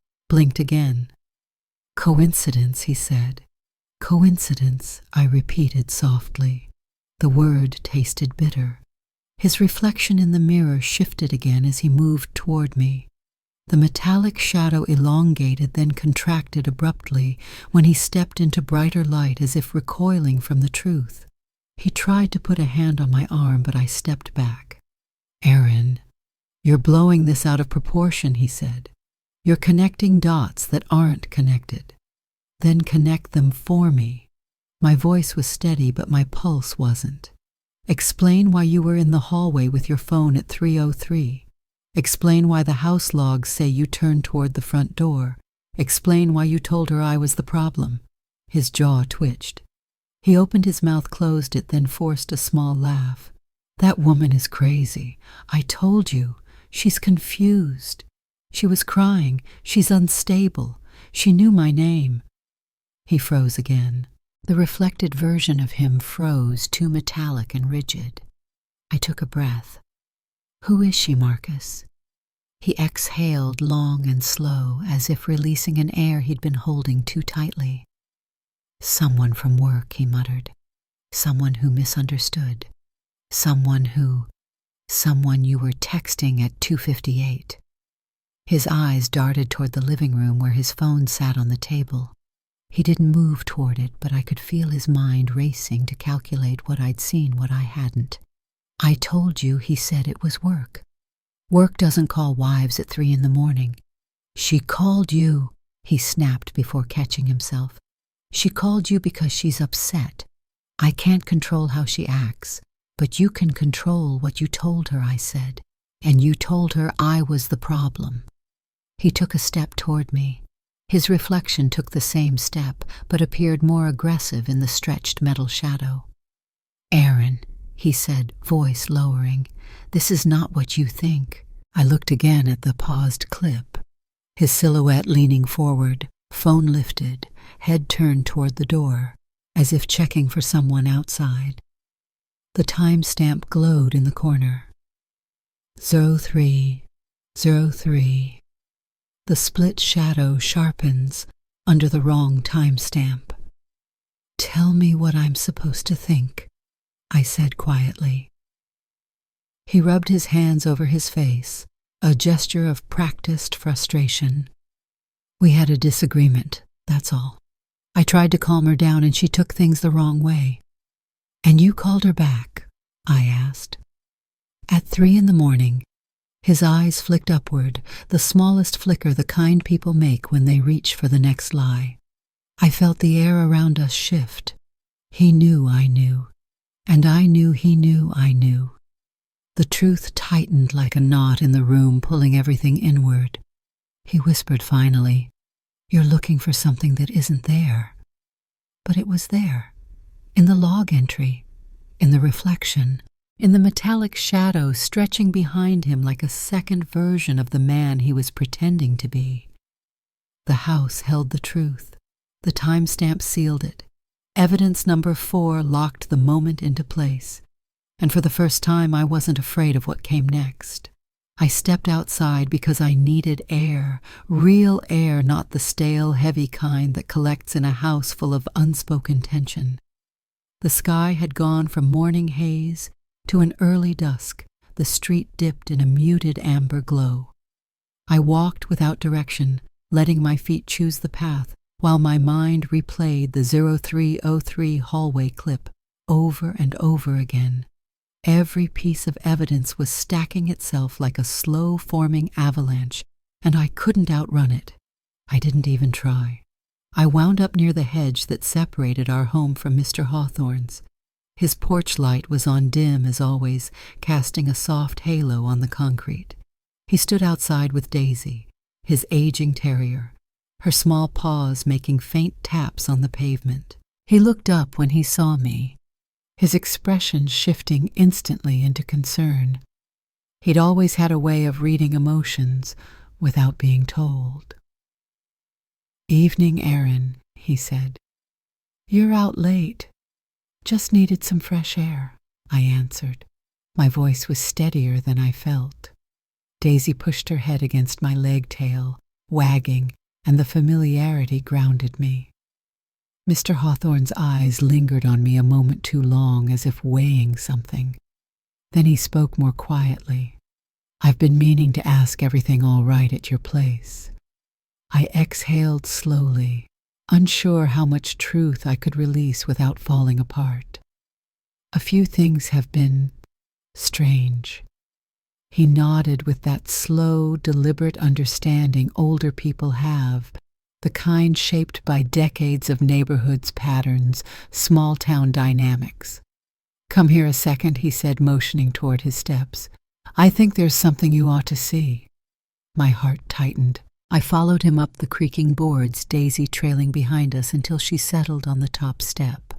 again. "Coincidence," he said. "Coincidence," I repeated softly. The word tasted bitter. His reflection in the mirror shifted again as he moved toward me. The metallic shadow elongated, then contracted abruptly when he stepped into brighter light, as if recoiling from the truth. He tried to put a hand on my arm, but I stepped back. "Erin, you're blowing this out of proportion," he said. "You're connecting dots that aren't connected. Then connect them for me." My voice was steady, but my pulse wasn't. "Explain why you were in the hallway with your phone at 3:03. Explain why the house logs say you turned toward the front door. Explain why you told her I was the problem." His jaw twitched. He opened his mouth, closed it, then forced a small laugh. "That woman is crazy. I told you. She's confused. She was crying. She's unstable. She knew my name." He froze again. The reflected version of him froze, too metallic and rigid. I took a breath. "Who is she, Marcus?" He exhaled long and slow, as if releasing an air he'd been holding too tightly. "Someone from work," he muttered. "Someone who misunderstood. Someone you were texting at 2:58. His eyes darted toward the living room where his phone sat on the table. He didn't move toward it, but I could feel his mind racing to calculate what I'd seen, what I hadn't. "I told you," he said, "it was work. Work doesn't call wives at 3 in the morning. She called you, he snapped before catching himself. She called you because she's upset. I can't control how she acts, but you can control what you told her, I said. And you told her I was the problem. He took a step toward me. His reflection took the same step, but appeared more aggressive in the stretched metal shadow. Aaron, he said, voice lowering, this is not what you think. I looked again at the paused clip. His silhouette leaning forward, phone lifted, head turned toward the door, as if checking for someone outside. The timestamp glowed in the corner. 03:03. The split shadow sharpens under the wrong timestamp. Tell me what I'm supposed to think, I said quietly. He rubbed his hands over his face, a gesture of practiced frustration. We had a disagreement, that's all. I tried to calm her down and she took things the wrong way. And you called her back? I asked. At 3 in the morning, his eyes flicked upward, the smallest flicker the kind people make when they reach for the next lie. I felt the air around us shift. He knew I knew, and I knew he knew I knew. The truth tightened like a knot in the room, pulling everything inward. He whispered finally, "You're looking for something that isn't there." But it was there, in the log entry, in the reflection, in the metallic shadow stretching behind him like a second version of the man he was pretending to be. The house held the truth. The timestamp sealed it. Evidence number 4 locked the moment into place. And for the first time, I wasn't afraid of what came next. I stepped outside because I needed air, real air, not the stale, heavy kind that collects in a house full of unspoken tension. The sky had gone from morning haze to an early dusk. The street dipped in a muted amber glow. I walked without direction, letting my feet choose the path, while my mind replayed the 03:03 hallway clip over and over again. Every piece of evidence was stacking itself like a slow-forming avalanche, and I couldn't outrun it. I didn't even try. I wound up near the hedge that separated our home from Mr. Hawthorne's. His porch light was on dim as always, casting a soft halo on the concrete. He stood outside with Daisy, his aging terrier, her small paws making faint taps on the pavement. He looked up when he saw me, his expression shifting instantly into concern. He'd always had a way of reading emotions without being told. "Evening, Aaron," he said. "You're out late. Just needed some fresh air," I answered. My voice was steadier than I felt. Daisy pushed her head against my leg tail, wagging, and the familiarity grounded me. Mr. Hawthorne's eyes lingered on me a moment too long, as if weighing something. Then he spoke more quietly. "I've been meaning to ask everything all right at your place." I exhaled slowly, unsure how much truth I could release without falling apart. "A few things have been strange." He nodded with that slow, deliberate understanding older people have, the kind shaped by decades of neighborhoods' patterns, small-town dynamics. "Come here a second," he said, motioning toward his steps. "I think there's something you ought to see." My heart tightened. I followed him up the creaking boards, Daisy trailing behind us until she settled on the top step.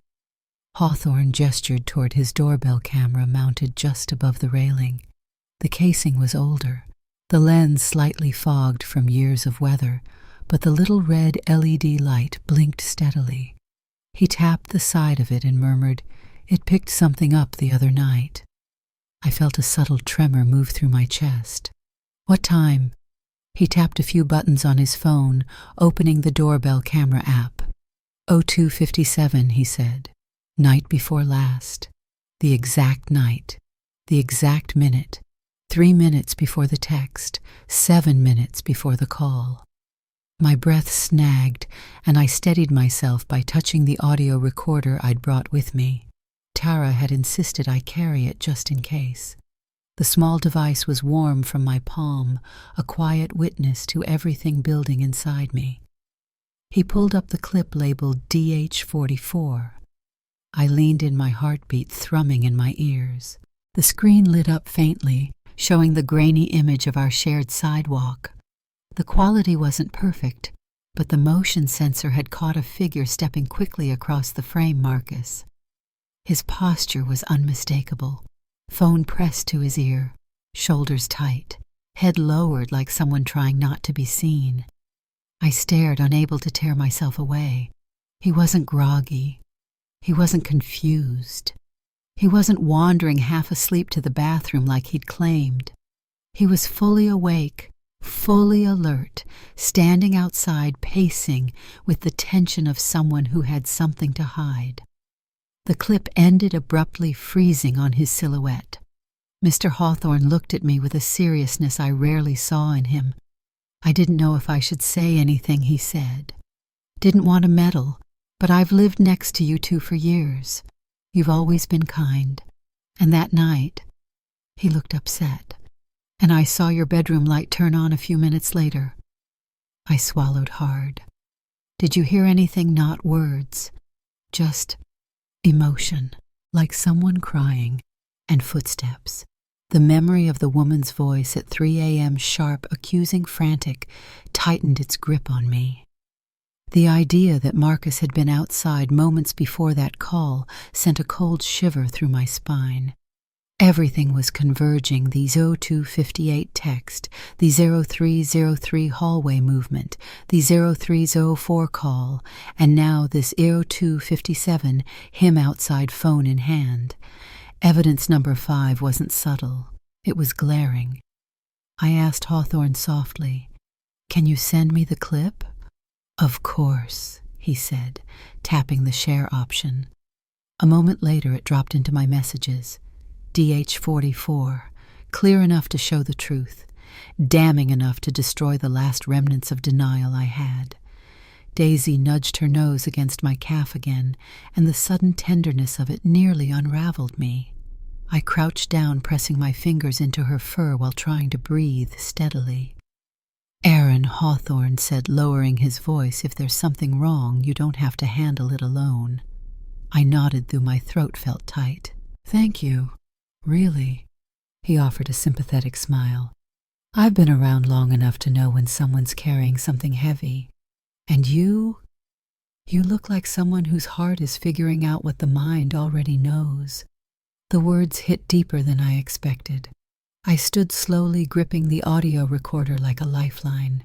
Hawthorne gestured toward his doorbell camera mounted just above the railing. The casing was older, the lens slightly fogged from years of weather, but the little red LED light blinked steadily. He tapped the side of it and murmured, "It picked something up the other night." I felt a subtle tremor move through my chest. "What time?" He tapped a few buttons on his phone, opening the doorbell camera app. 02:57, he said. "Night before last. The exact night. The exact minute. 3 minutes before the text. 7 minutes before the call." My breath snagged, and I steadied myself by touching the audio recorder I'd brought with me. Tara had insisted I carry it just in case. The small device was warm from my palm, a quiet witness to everything building inside me. He pulled up the clip labeled DH44. I leaned in, my heartbeat thrumming in my ears. The screen lit up faintly, showing the grainy image of our shared sidewalk. The quality wasn't perfect, but the motion sensor had caught a figure stepping quickly across the frame. Marcus. His posture was unmistakable. Phone pressed to his ear, shoulders tight, head lowered like someone trying not to be seen. I stared, unable to tear myself away. He wasn't groggy. He wasn't confused. He wasn't wandering half asleep to the bathroom like he'd claimed. He was fully awake, fully alert, standing outside, pacing with the tension of someone who had something to hide. The clip ended abruptly, freezing on his silhouette. Mr. Hawthorne looked at me with a seriousness I rarely saw in him. I didn't know if I should say anything he said. Didn't want to meddle, but I've lived next to you two for years. You've always been kind. And that night, he looked upset, and I saw your bedroom light turn on a few minutes later. I swallowed hard. Did you hear anything? Not words, just emotion, like someone crying, and footsteps. The memory of the woman's voice at 3 a.m., sharp, accusing, frantic, tightened its grip on me. The idea that Marcus had been outside moments before that call sent a cold shiver through my spine. Everything was converging: the 0258 text, the 0303 hallway movement, the 0304 call, and now this 0257, him outside, phone in hand. Evidence number 5 wasn't subtle. It was glaring. I asked Hawthorne softly, "Can you send me the clip?" "Of course," he said, tapping the share option. A moment later it dropped into my messages. DH44, clear enough to show the truth, damning enough to destroy the last remnants of denial I had. Daisy nudged her nose against my calf again, and the sudden tenderness of it nearly unraveled me. I crouched down, pressing my fingers into her fur while trying to breathe steadily. "Aaron," Hawthorne said, lowering his voice, "if there's something wrong, you don't have to handle it alone." I nodded, though my throat felt tight. "Thank you. Really?" He offered a sympathetic smile. "I've been around long enough to know when someone's carrying something heavy. And you look like someone whose heart is figuring out what the mind already knows." The words hit deeper than I expected. I stood slowly, gripping the audio recorder like a lifeline.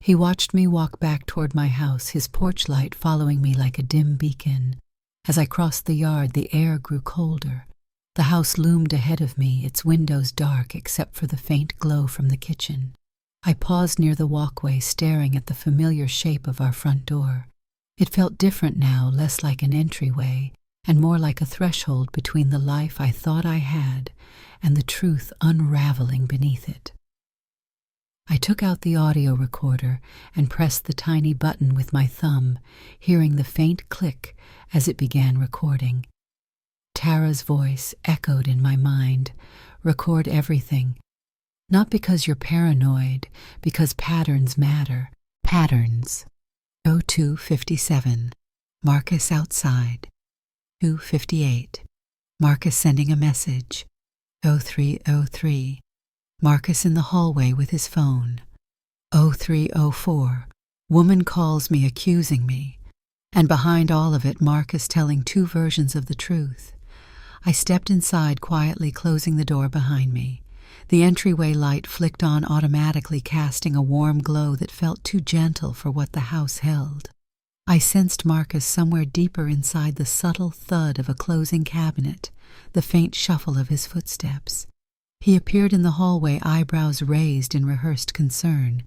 He watched me walk back toward my house, his porch light following me like a dim beacon. As I crossed the yard, the air grew colder. The house loomed ahead of me, its windows dark except for the faint glow from the kitchen. I paused near the walkway, staring at the familiar shape of our front door. It felt different now, less like an entryway, and more like a threshold between the life I thought I had and the truth unraveling beneath it. I took out the audio recorder and pressed the tiny button with my thumb, hearing the faint click as it began recording. Tara's voice echoed in my mind. "Record everything. Not because you're paranoid, because patterns matter. Patterns." 0257. Marcus outside. 258. Marcus sending a message. 0303. Marcus in the hallway with his phone. 0304. Woman calls me, accusing me. And behind all of it, Marcus telling two versions of the truth. I stepped inside quietly, closing the door behind me. The entryway light flicked on automatically, casting a warm glow that felt too gentle for what the house held. I sensed Marcus somewhere deeper inside, the subtle thud of a closing cabinet, the faint shuffle of his footsteps. He appeared in the hallway, eyebrows raised in rehearsed concern.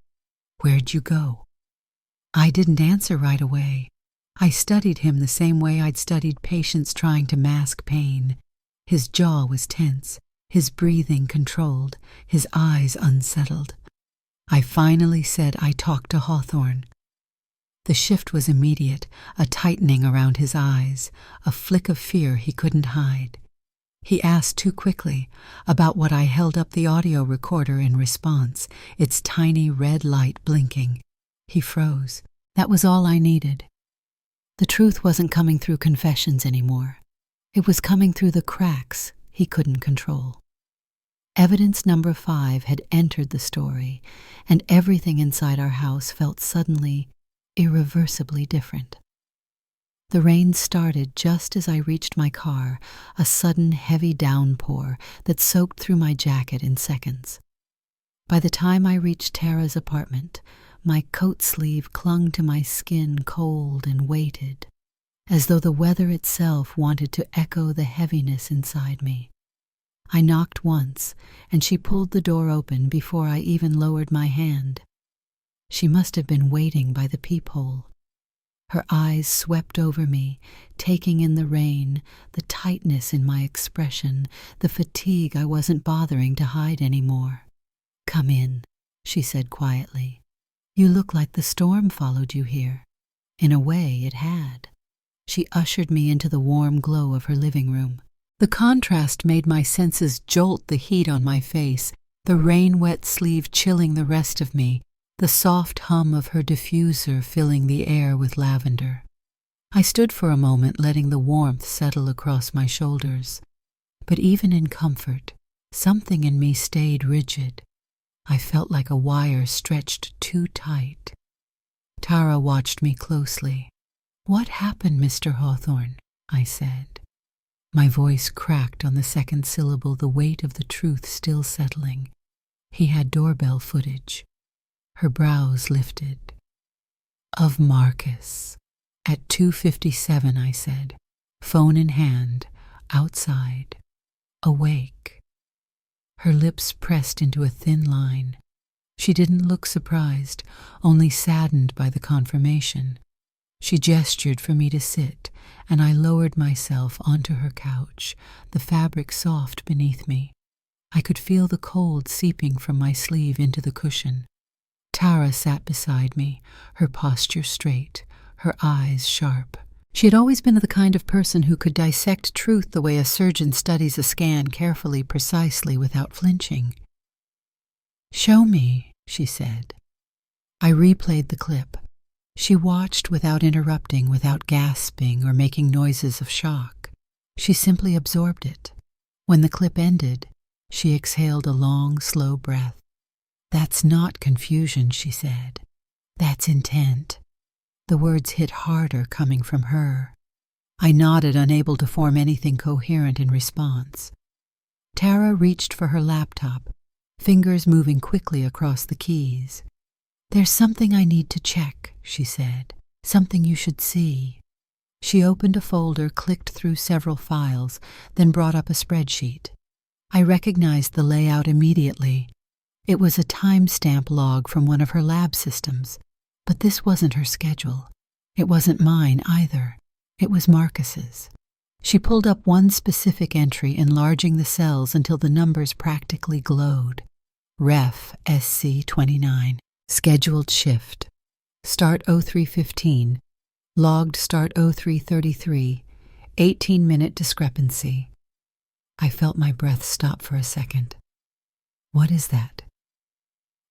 "Where'd you go?" I didn't answer right away. I studied him the same way I'd studied patients trying to mask pain. His jaw was tense, his breathing controlled, his eyes unsettled. I finally said, "I talked to Hawthorne." The shift was immediate, a tightening around his eyes, a flick of fear he couldn't hide. He asked too quickly, about what I held up the audio recorder in response, its tiny red light blinking. He froze. That was all I needed. The truth wasn't coming through confessions anymore. It was coming through the cracks he couldn't control. Evidence number 5 had entered the story, and everything inside our house felt suddenly, irreversibly different. The rain started just as I reached my car, a sudden heavy downpour that soaked through my jacket in seconds. By the time I reached Tara's apartment, my coat sleeve clung to my skin cold and weighted, as though the weather itself wanted to echo the heaviness inside me. I knocked once, and she pulled the door open before I even lowered my hand. She must have been waiting by the peephole. Her eyes swept over me, taking in the rain, the tightness in my expression, the fatigue I wasn't bothering to hide anymore. "Come in," she said quietly. "You look like the storm followed you here." In a way, it had. She ushered me into the warm glow of her living room. The contrast made my senses jolt, the heat on my face, the rain-wet sleeve chilling the rest of me, the soft hum of her diffuser filling the air with lavender. I stood for a moment, letting the warmth settle across my shoulders. But even in comfort, something in me stayed rigid. I felt like a wire stretched too tight. Tara watched me closely. "What happened, Mr. Hawthorne?" I said. My voice cracked on the second syllable, the weight of the truth still settling. He had doorbell footage. Her brows lifted. "Of Marcus. At 2:57, I said, phone in hand, outside, awake." Her lips pressed into a thin line. She didn't look surprised, only saddened by the confirmation. She gestured for me to sit, and I lowered myself onto her couch, the fabric soft beneath me. I could feel the cold seeping from my sleeve into the cushion. Tara sat beside me, her posture straight, her eyes sharp. She had always been the kind of person who could dissect truth the way a surgeon studies a scan carefully, precisely, without flinching. "Show me," she said. I replayed the clip. She watched without interrupting, without gasping or making noises of shock. She simply absorbed it. When the clip ended, she exhaled a long, slow breath. "That's not confusion," she said. "That's intent." The words hit harder coming from her. I nodded, unable to form anything coherent in response. Tara reached for her laptop, fingers moving quickly across the keys. "There's something I need to check," she said. "Something you should see." She opened a folder, clicked through several files, then brought up a spreadsheet. I recognized the layout immediately. It was a timestamp log from one of her lab systems. But this wasn't her schedule. It wasn't mine either. It was Marcus's. She pulled up one specific entry, enlarging the cells until the numbers practically glowed. Ref SC29. Scheduled shift. Start 03:15. Logged start 03:33. 18-minute discrepancy. I felt my breath stop for a second. "What is that?"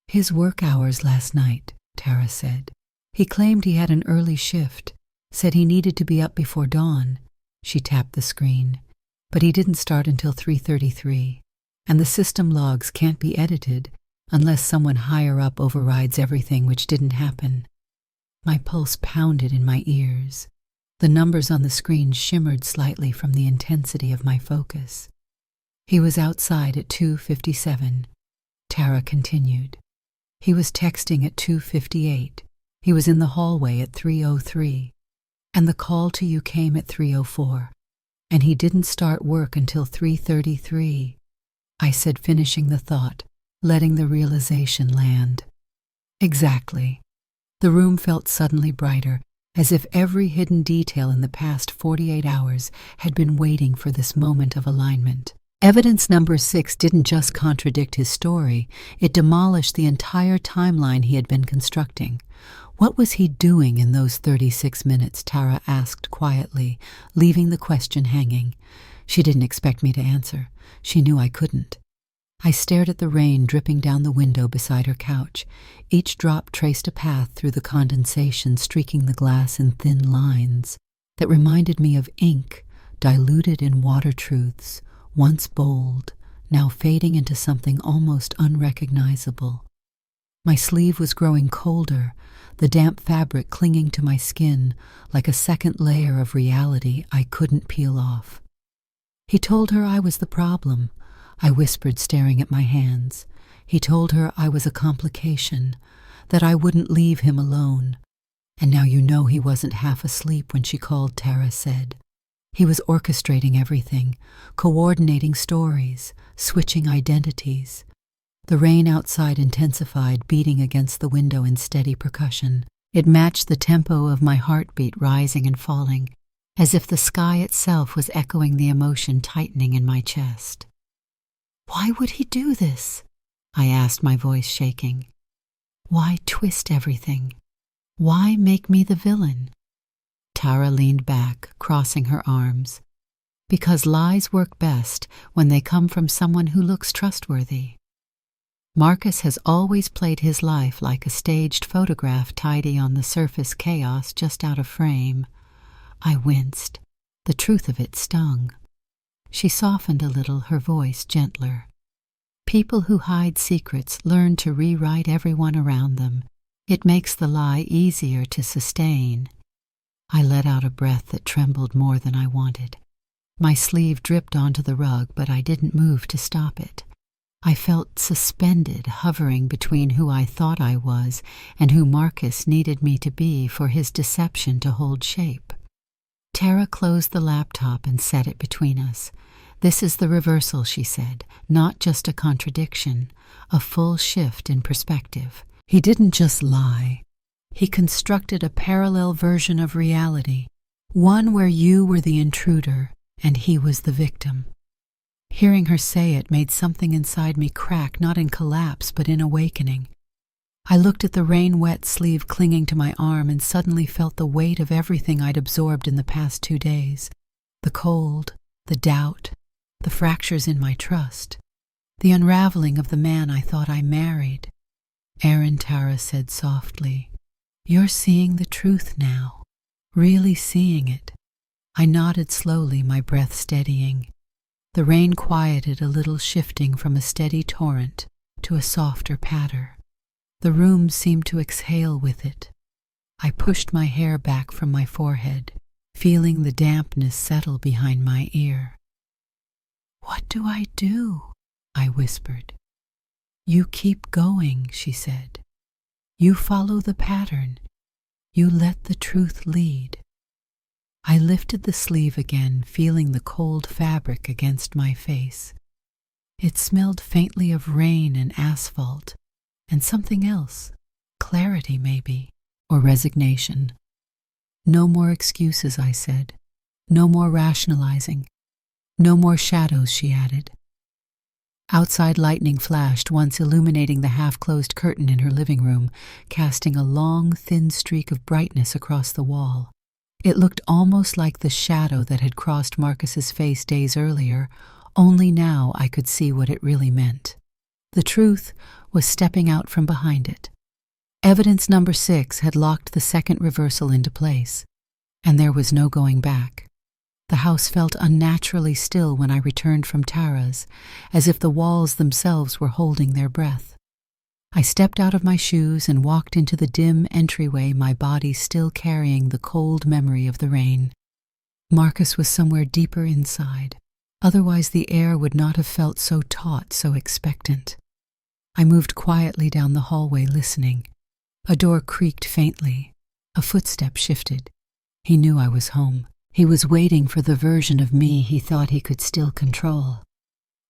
"His work hours last night," Tara said. "He claimed he had an early shift, said he needed to be up before dawn." She tapped the screen. "But he didn't start until 3:33, and the system logs can't be edited unless someone higher up overrides everything, which didn't happen." My pulse pounded in my ears. The numbers on the screen shimmered slightly from the intensity of my focus. "He was outside at 2:57. Tara continued. "He was texting at 2:58. He was in the hallway at 3:03. And the call to you came at 3:04. And he didn't start work until 3:33. I said, finishing the thought, letting the realization land. Exactly. The room felt suddenly brighter, as if every hidden detail in the past 48 hours had been waiting for this moment of alignment. Evidence number 6 didn't just contradict his story, it demolished the entire timeline he had been constructing. What was he doing in those 36 minutes? Tara asked quietly, leaving the question hanging. She didn't expect me to answer. She knew I couldn't. I stared at the rain dripping down the window beside her couch. Each drop traced a path through the condensation, streaking the glass in thin lines that reminded me of ink diluted in water truths, once bold, now fading into something almost unrecognizable. My sleeve was growing colder, the damp fabric clinging to my skin like a second layer of reality I couldn't peel off. He told her I was the problem, I whispered, staring at my hands. He told her I was a complication, that I wouldn't leave him alone. And now you know he wasn't half asleep when she called, Tara said. He was orchestrating everything, coordinating stories, switching identities. The rain outside intensified, beating against the window in steady percussion. It matched the tempo of my heartbeat, rising and falling, as if the sky itself was echoing the emotion tightening in my chest. Why would he do this? I asked, my voice shaking. Why twist everything? Why make me the villain? Tara leaned back, crossing her arms. Because lies work best when they come from someone who looks trustworthy. Marcus has always played his life like a staged photograph, tidy on the surface, chaos just out of frame. I winced. The truth of it stung. She softened a little, her voice gentler. People who hide secrets learn to rewrite everyone around them. It makes the lie easier to sustain. I let out a breath that trembled more than I wanted. My sleeve dripped onto the rug, but I didn't move to stop it. I felt suspended, hovering between who I thought I was and who Marcus needed me to be for his deception to hold shape. Tara closed the laptop and set it between us. This is the reversal, she said, not just a contradiction, a full shift in perspective. He didn't just lie. He constructed a parallel version of reality, one where you were the intruder and he was the victim. Hearing her say it made something inside me crack, not in collapse, but in awakening. I looked at the rain-wet sleeve clinging to my arm and suddenly felt the weight of everything I'd absorbed in the past 2 days. The cold, the doubt, the fractures in my trust, the unraveling of the man I thought I married. Aaron, Tara said softly, "You're seeing the truth now, really seeing it." I nodded slowly, my breath steadying. The rain quieted a little, shifting from a steady torrent to a softer patter. The room seemed to exhale with it. I pushed my hair back from my forehead, feeling the dampness settle behind my ear. "What do I do?" I whispered. "You keep going," she said. "You follow the pattern. You let the truth lead." I lifted the sleeve again, feeling the cold fabric against my face. It smelled faintly of rain and asphalt, and something else, clarity maybe, or resignation. "No more excuses," I said. "No more rationalizing. No more shadows," she added. Outside lightning flashed, once illuminating the half-closed curtain in her living room, casting a long, thin streak of brightness across the wall. It looked almost like the shadow that had crossed Marcus's face days earlier, only now I could see what it really meant. The truth was stepping out from behind it. Evidence number 6 had locked the second reversal into place, and there was no going back. The house felt unnaturally still when I returned from Tara's, as if the walls themselves were holding their breath. I stepped out of my shoes and walked into the dim entryway, my body still carrying the cold memory of the rain. Marcus was somewhere deeper inside. Otherwise the air would not have felt so taut, so expectant. I moved quietly down the hallway, listening. A door creaked faintly. A footstep shifted. He knew I was home. He was waiting for the version of me he thought he could still control.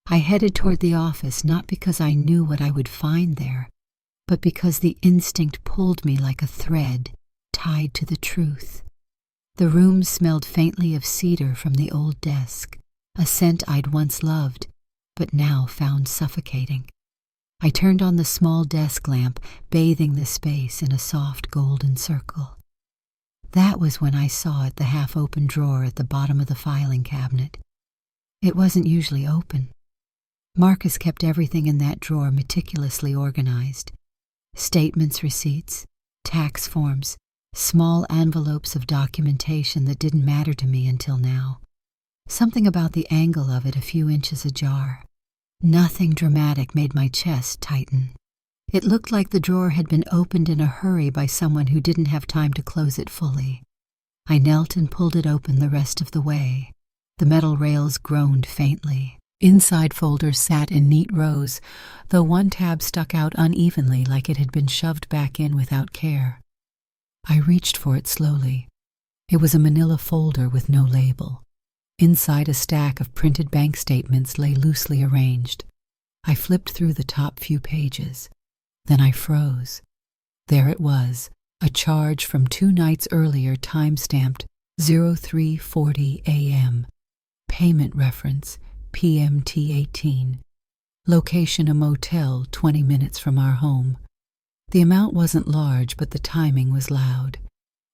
I headed toward the office, not because I knew what I would find there, but because the instinct pulled me like a thread tied to the truth. The room smelled faintly of cedar from the old desk, a scent I'd once loved, but now found suffocating. I turned on the small desk lamp, bathing the space in a soft golden circle. That was when I saw it, the half-open drawer at the bottom of the filing cabinet. It wasn't usually open. Marcus kept everything in that drawer meticulously organized. Statements, receipts, tax forms, small envelopes of documentation that didn't matter to me until now. Something about the angle of it a few inches ajar. Nothing dramatic made my chest tighten. It looked like the drawer had been opened in a hurry by someone who didn't have time to close it fully. I knelt and pulled it open the rest of the way. The metal rails groaned faintly. Inside folders sat in neat rows, though one tab stuck out unevenly like it had been shoved back in without care. I reached for it slowly. It was a manila folder with no label. Inside, a stack of printed bank statements lay loosely arranged. I flipped through the top few pages. Then I froze. There it was, a charge from 2 nights earlier, time-stamped 03:40 a.m. Payment reference PMT 18. Location a motel 20 minutes from our home. The amount wasn't large, but the timing was loud.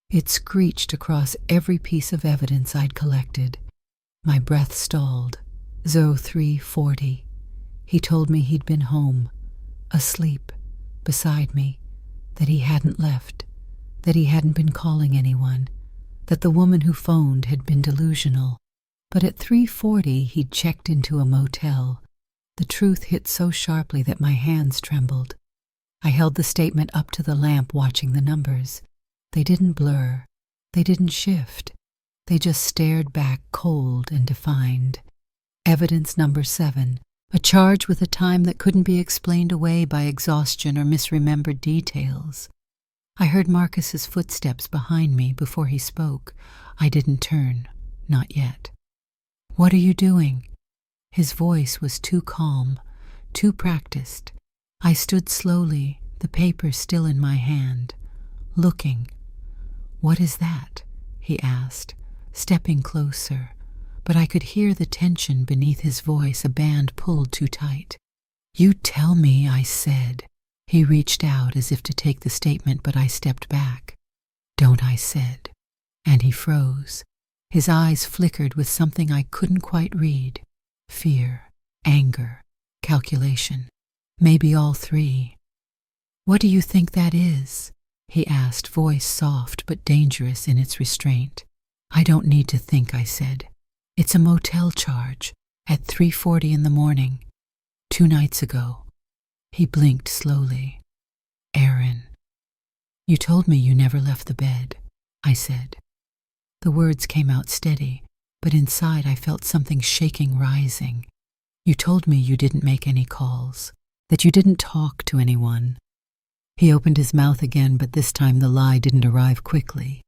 It screeched across every piece of evidence I'd collected. My breath stalled. 03:40. He told me he'd been home, asleep, beside me, that he hadn't left, that he hadn't been calling anyone, that the woman who phoned had been delusional. But at 3:40 he'd checked into a motel. The truth hit so sharply that my hands trembled. I held the statement up to the lamp, watching the numbers. They didn't blur. They didn't shift. They just stared back, cold and defined. Evidence number 7, a charge with a time that couldn't be explained away by exhaustion or misremembered details. I heard Marcus's footsteps behind me before he spoke. I didn't turn, not yet. "What are you doing?" His voice was too calm, too practiced. I stood slowly, the paper still in my hand, looking. "What is that?" he asked, stepping closer, but I could hear the tension beneath his voice, a band pulled too tight. "You tell me," I said. He reached out as if to take the statement, but I stepped back. "Don't," I said, and he froze. His eyes flickered with something I couldn't quite read. Fear, anger, calculation, maybe all three. "What do you think that is?" he asked, voice soft but dangerous in its restraint. "I don't need to think," I said. "It's a motel charge at 3:40 in the morning, 2 nights ago." He blinked slowly. "Aaron." "You told me you never left the bed," I said. The words came out steady, but inside I felt something shaking, rising. "You told me you didn't make any calls, that you didn't talk to anyone." He opened his mouth again, but this time the lie didn't arrive quickly.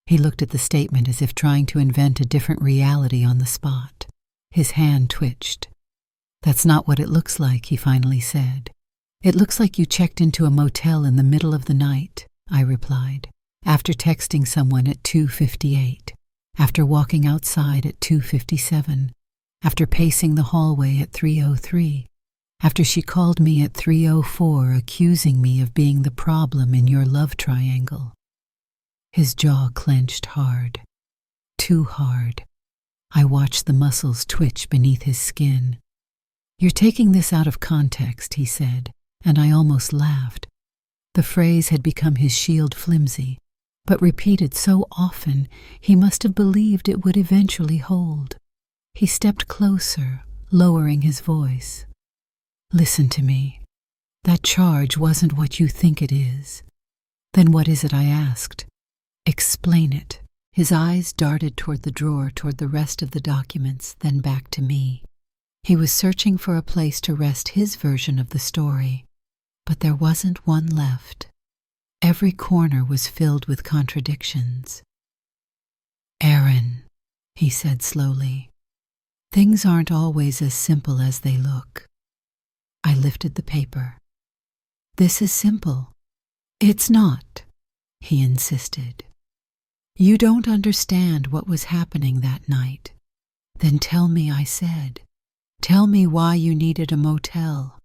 He looked at the statement as if trying to invent a different reality on the spot. His hand twitched. "That's not what it looks like," he finally said. "It looks like you checked into a motel in the middle of the night," I replied, "after texting someone at 2:58, after walking outside at 2:57, after pacing the hallway at 3:03, after she called me at 3:04 accusing me of being the problem in your love triangle." His jaw clenched hard, too hard. I watched the muscles twitch beneath his skin. "You're taking this out of context," he said, and I almost laughed. The phrase had become his shield flimsy, but repeated so often he must have believed it would eventually hold. He stepped closer, lowering his voice. "Listen to me. That charge wasn't what you think it is." "Then what is it?" I asked. "Explain it." His eyes darted toward the drawer, toward the rest of the documents, then back to me. He was searching for a place to rest his version of the story, but there wasn't one left. Every corner was filled with contradictions. "Aaron," he said slowly, "things aren't always as simple as they look." I lifted the paper. "This is simple." "It's not," he insisted. "You don't understand what was happening that night." "Then tell me," I said. "Tell me why you needed a motel."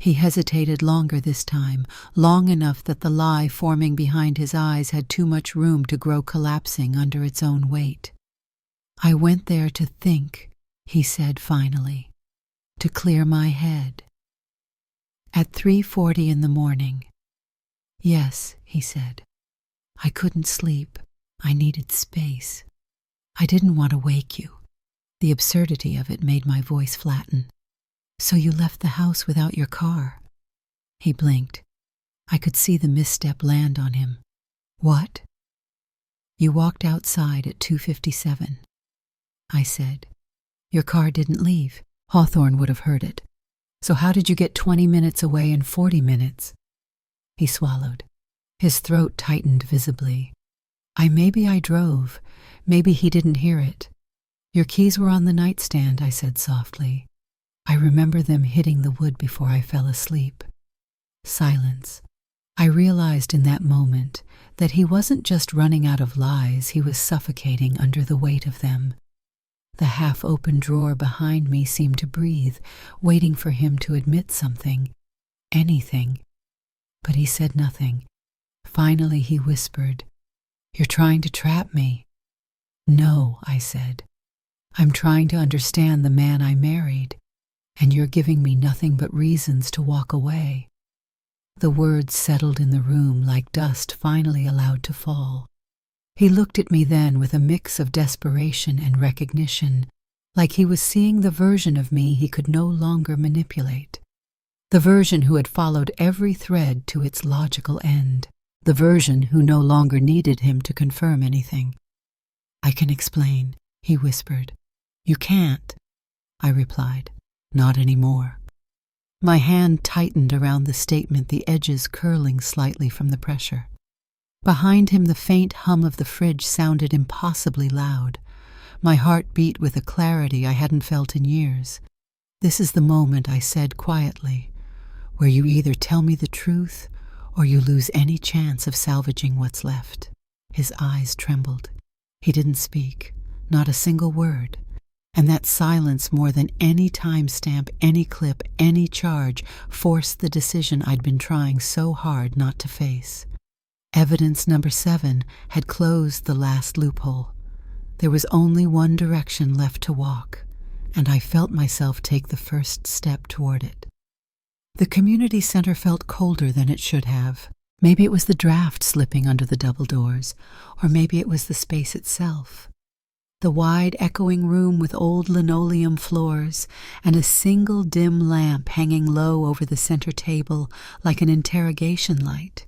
He hesitated longer this time, long enough that the lie forming behind his eyes had too much room to grow collapsing under its own weight. "I went there to think," he said finally, to clear my head. At 3:40 in the morning. Yes, he said. I couldn't sleep. I needed space. I didn't want to wake you. The absurdity of it made my voice flatten. So you left the house without your car? He blinked. I could see the misstep land on him. What? You walked outside at 2:57. I said. Your car didn't leave. Hawthorne would have heard it. So how did you get 20 minutes away in 40 minutes? He swallowed. His throat tightened visibly. Maybe I drove. Maybe he didn't hear it. Your keys were on the nightstand, I said softly. I remember them hitting the wood before I fell asleep. Silence. I realized in that moment that he wasn't just running out of lies, he was suffocating under the weight of them. The half-open drawer behind me seemed to breathe, waiting for him to admit something, anything. But he said nothing. Finally he whispered, You're trying to trap me. No, I said. I'm trying to understand the man I married, and you're giving me nothing but reasons to walk away. The words settled in the room like dust finally allowed to fall. He looked at me then with a mix of desperation and recognition, like he was seeing the version of me he could no longer manipulate. The version who had followed every thread to its logical end. The version who no longer needed him to confirm anything. I can explain, he whispered. You can't, I replied. Not anymore. My hand tightened around the statement, the edges curling slightly from the pressure. Behind him, the faint hum of the fridge sounded impossibly loud. My heart beat with a clarity I hadn't felt in years. This is the moment, I said quietly, where you either tell me the truth or you lose any chance of salvaging what's left. His eyes trembled. He didn't speak, not a single word. And that silence, more than any timestamp, any clip, any charge, forced the decision I'd been trying so hard not to face. Evidence number 7 had closed the last loophole. There was only one direction left to walk, and I felt myself take the first step toward it. The community center felt colder than it should have. Maybe it was the draft slipping under the double doors, or maybe it was the space itself. The wide, echoing room with old linoleum floors and a single dim lamp hanging low over the center table like an interrogation light.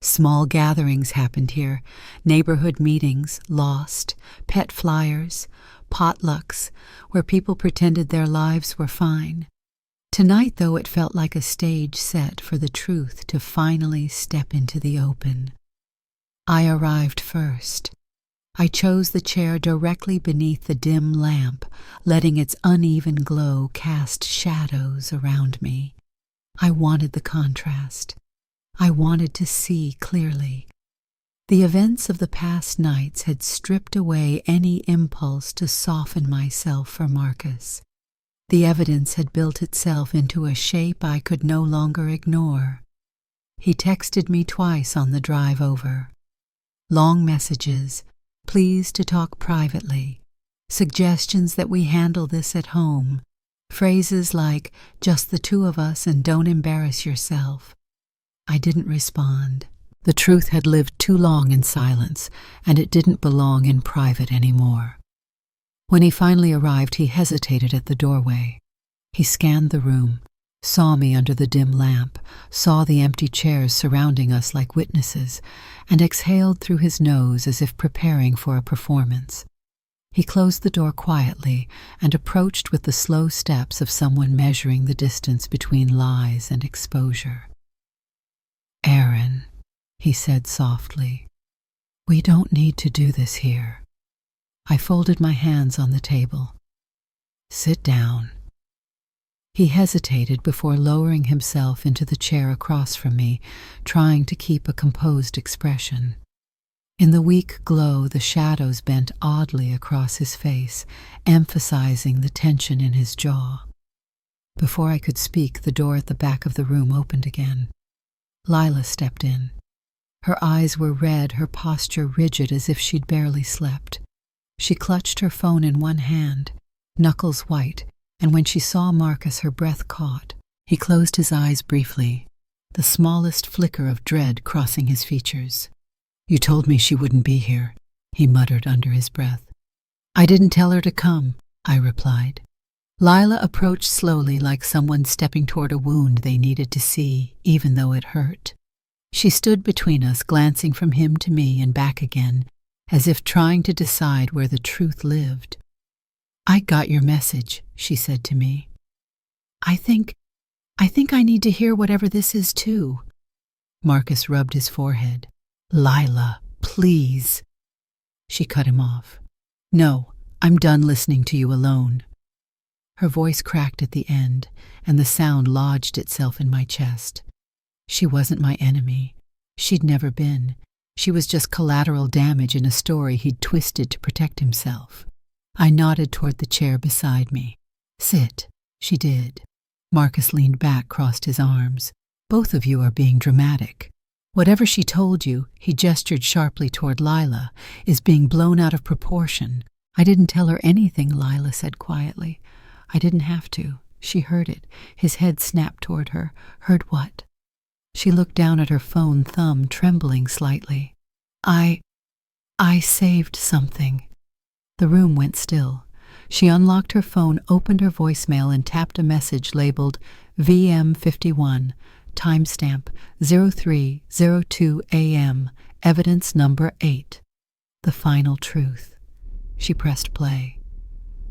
Small gatherings happened here, neighborhood meetings, lost, pet flyers, potlucks, where people pretended their lives were fine. Tonight, though, it felt like a stage set for the truth to finally step into the open. I arrived first. I chose the chair directly beneath the dim lamp, letting its uneven glow cast shadows around me. I wanted the contrast. I wanted to see clearly. The events of the past nights had stripped away any impulse to soften myself for Marcus. The evidence had built itself into a shape I could no longer ignore. He texted me twice on the drive over. Long messages, pleased to talk privately, suggestions that we handle this at home, phrases like, just the two of us and don't embarrass yourself. I didn't respond. The truth had lived too long in silence, and it didn't belong in private anymore. When he finally arrived, he hesitated at the doorway. He scanned the room, saw me under the dim lamp, saw the empty chairs surrounding us like witnesses, and exhaled through his nose as if preparing for a performance. He closed the door quietly and approached with the slow steps of someone measuring the distance between lies and exposure. Aaron, he said softly, we don't need to do this here. I folded my hands on the table. Sit down. He hesitated before lowering himself into the chair across from me, trying to keep a composed expression. In the weak glow, the shadows bent oddly across his face, emphasizing the tension in his jaw. Before I could speak, the door at the back of the room opened again. Lila stepped in. Her eyes were red, her posture rigid as if she'd barely slept. She clutched her phone in one hand, knuckles white, and when she saw Marcus, her breath caught. He closed his eyes briefly, the smallest flicker of dread crossing his features. "You told me she wouldn't be here," he muttered under his breath. "I didn't tell her to come," I replied. Lila approached slowly, like someone stepping toward a wound they needed to see, even though it hurt. She stood between us, glancing from him to me and back again, as if trying to decide where the truth lived. "I got your message," she said to me. I think I need to hear whatever this is too." Marcus rubbed his forehead. "Lila, please." She cut him off. "No, I'm done listening to you alone." Her voice cracked at the end, and the sound lodged itself in my chest. She wasn't my enemy. She'd never been. She was just collateral damage in a story he'd twisted to protect himself. I nodded toward the chair beside me. "Sit." She did. Marcus leaned back, crossed his arms. "Both of you are being dramatic. Whatever she told you," he gestured sharply toward Lila, "is being blown out of proportion." "I didn't tell her anything," Lila said quietly. "I didn't have to." She heard it. His head snapped toward her. "Heard what?" She looked down at her phone, thumb trembling slightly. I saved something." The room went still. She unlocked her phone, opened her voicemail, and tapped a message labeled VM51, timestamp 03:02 a.m., evidence number 8. The final truth. She pressed play.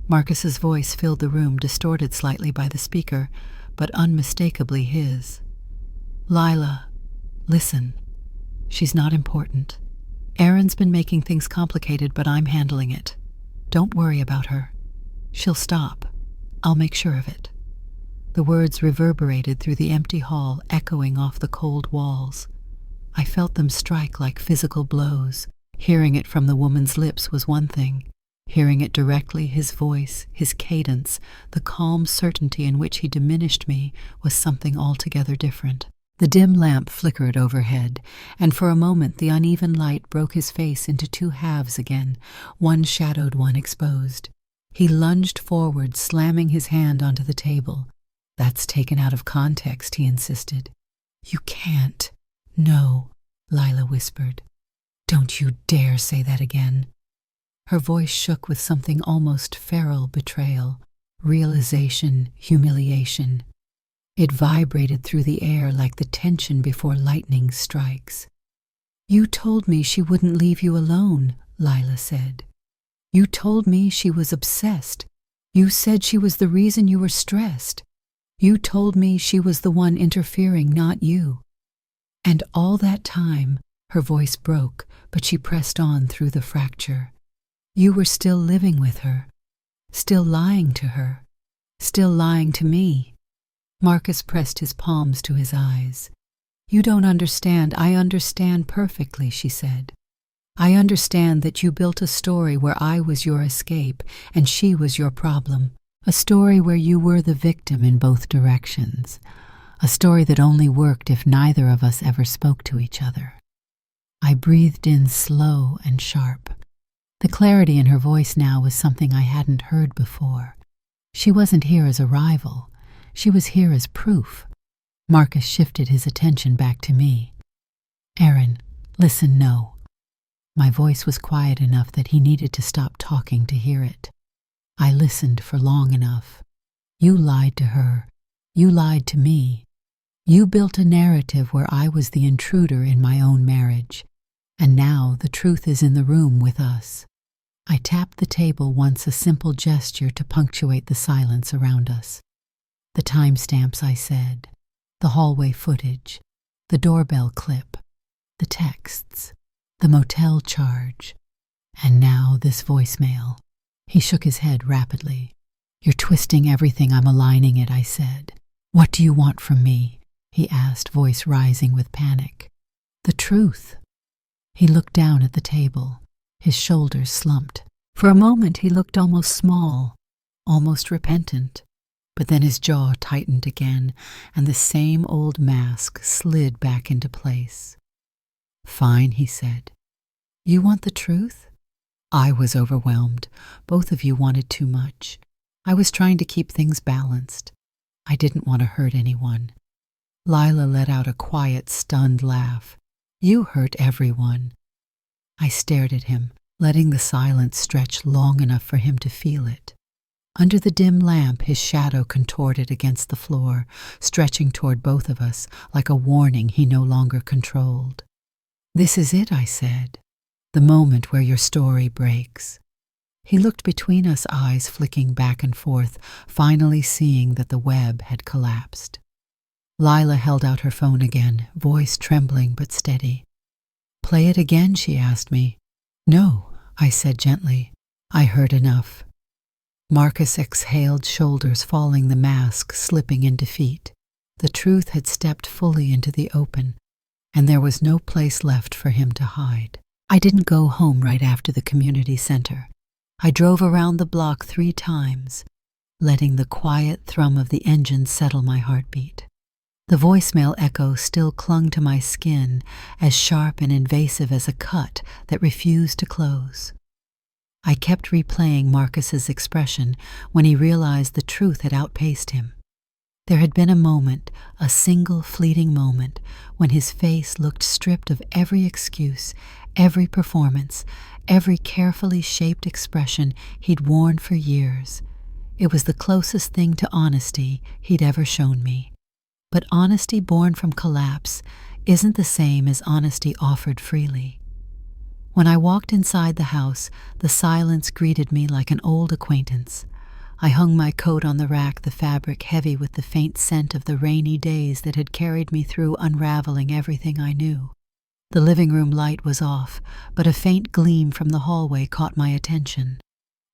Marcus's voice filled the room, distorted slightly by the speaker, but unmistakably his. "Lila, listen. She's not important. Erin's been making things complicated, but I'm handling it. Don't worry about her. She'll stop. I'll make sure of it." The words reverberated through the empty hall, echoing off the cold walls. I felt them strike like physical blows. Hearing it from the woman's lips was one thing. Hearing it directly, his voice, his cadence, the calm certainty in which he diminished me, was something altogether different. The dim lamp flickered overhead, and for a moment the uneven light broke his face into two halves again, one shadowed, one exposed. He lunged forward, slamming his hand onto the table. "That's taken out of context," he insisted. "You can't." "No," Lila whispered. "Don't you dare say that again." Her voice shook with something almost feral betrayal, realization, humiliation. It vibrated through the air like the tension before lightning strikes. "You told me she wouldn't leave you alone," Lila said. "You told me she was obsessed. You said she was the reason you were stressed. You told me she was the one interfering, not you." And all that time, her voice broke, but she pressed on through the fracture. "You were still living with her, still lying to her, still lying to me." Marcus pressed his palms to his eyes. "You don't understand. I understand perfectly," she said. "I understand that you built a story where I was your escape and she was your problem. A story where you were the victim in both directions. A story that only worked if neither of us ever spoke to each other." I breathed in slow and sharp. The clarity in her voice now was something I hadn't heard before. She wasn't here as a rival. She was here as proof. Marcus shifted his attention back to me. "Erin, listen, no." My voice was quiet enough that he needed to stop talking to hear it. I listened for long enough. You lied to her. You lied to me. You built a narrative where I was the intruder in my own marriage. And now the truth is in the room with us. I tapped the table once, a simple gesture to punctuate the silence around us. The timestamps, I said. The hallway footage. The doorbell clip. The texts. The motel charge. And now this voicemail. He shook his head rapidly. "You're twisting everything. I'm aligning it," I said. "What do you want from me?" he asked, voice rising with panic. "The truth." He looked down at the table. His shoulders slumped. For a moment he looked almost small, almost repentant. But then his jaw tightened again, and the same old mask slid back into place. "Fine," he said. "You want the truth?" I was overwhelmed. Both of you wanted too much. I was trying to keep things balanced. I didn't want to hurt anyone. Lila let out a quiet, stunned laugh. You hurt everyone. I stared at him, letting the silence stretch long enough for him to feel it. Under the dim lamp, his shadow contorted against the floor, stretching toward both of us like a warning he no longer controlled. This is it, I said. The moment where your story breaks. He looked between us, eyes flicking back and forth, finally seeing that the web had collapsed. Lila held out her phone again, voice trembling but steady. Play it again, she asked me. No, I said gently. I heard enough. Marcus exhaled, shoulders falling, the mask slipping in defeat. The truth had stepped fully into the open, and there was no place left for him to hide. I didn't go home right after the community center. I drove around the block 3 times, letting the quiet thrum of the engine settle my heartbeat. The voicemail echo still clung to my skin, as sharp and invasive as a cut that refused to close. I kept replaying Marcus's expression when he realized the truth had outpaced him. There had been a moment, a single fleeting moment, when his face looked stripped of every excuse, every performance, every carefully shaped expression he'd worn for years. It was the closest thing to honesty he'd ever shown me. But honesty born from collapse isn't the same as honesty offered freely. When I walked inside the house, the silence greeted me like an old acquaintance. I hung my coat on the rack, the fabric heavy with the faint scent of the rainy days that had carried me through unraveling everything I knew. The living room light was off, but a faint gleam from the hallway caught my attention.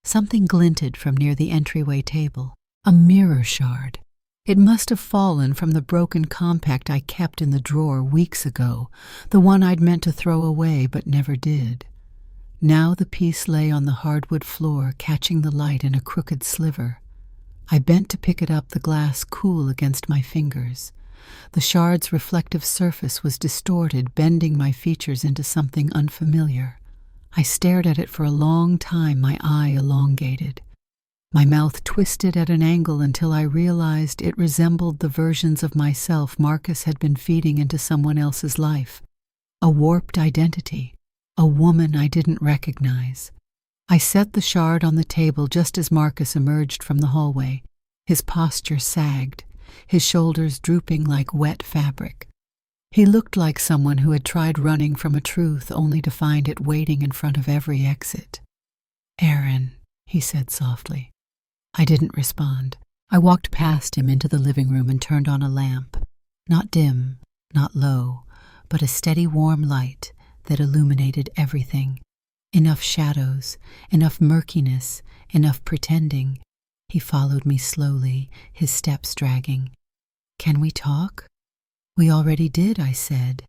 Something glinted from near the entryway table, a mirror shard. It must have fallen from the broken compact I kept in the drawer weeks ago, the one I'd meant to throw away but never did. Now the piece lay on the hardwood floor, catching the light in a crooked sliver. I bent to pick it up, the glass cool against my fingers. The shard's reflective surface was distorted, bending my features into something unfamiliar. I stared at it for a long time, my eye elongated. My mouth twisted at an angle until I realized it resembled the versions of myself Marcus had been feeding into someone else's life. A warped identity, a woman I didn't recognize. I set the shard on the table just as Marcus emerged from the hallway. His posture sagged, his shoulders drooping like wet fabric. He looked like someone who had tried running from a truth only to find it waiting in front of every exit. "Aaron," he said softly. I didn't respond. I walked past him into the living room and turned on a lamp. Not dim, not low, but a steady warm light that illuminated everything. Enough shadows, enough murkiness, enough pretending. He followed me slowly, his steps dragging. "Can we talk?" "We already did," I said.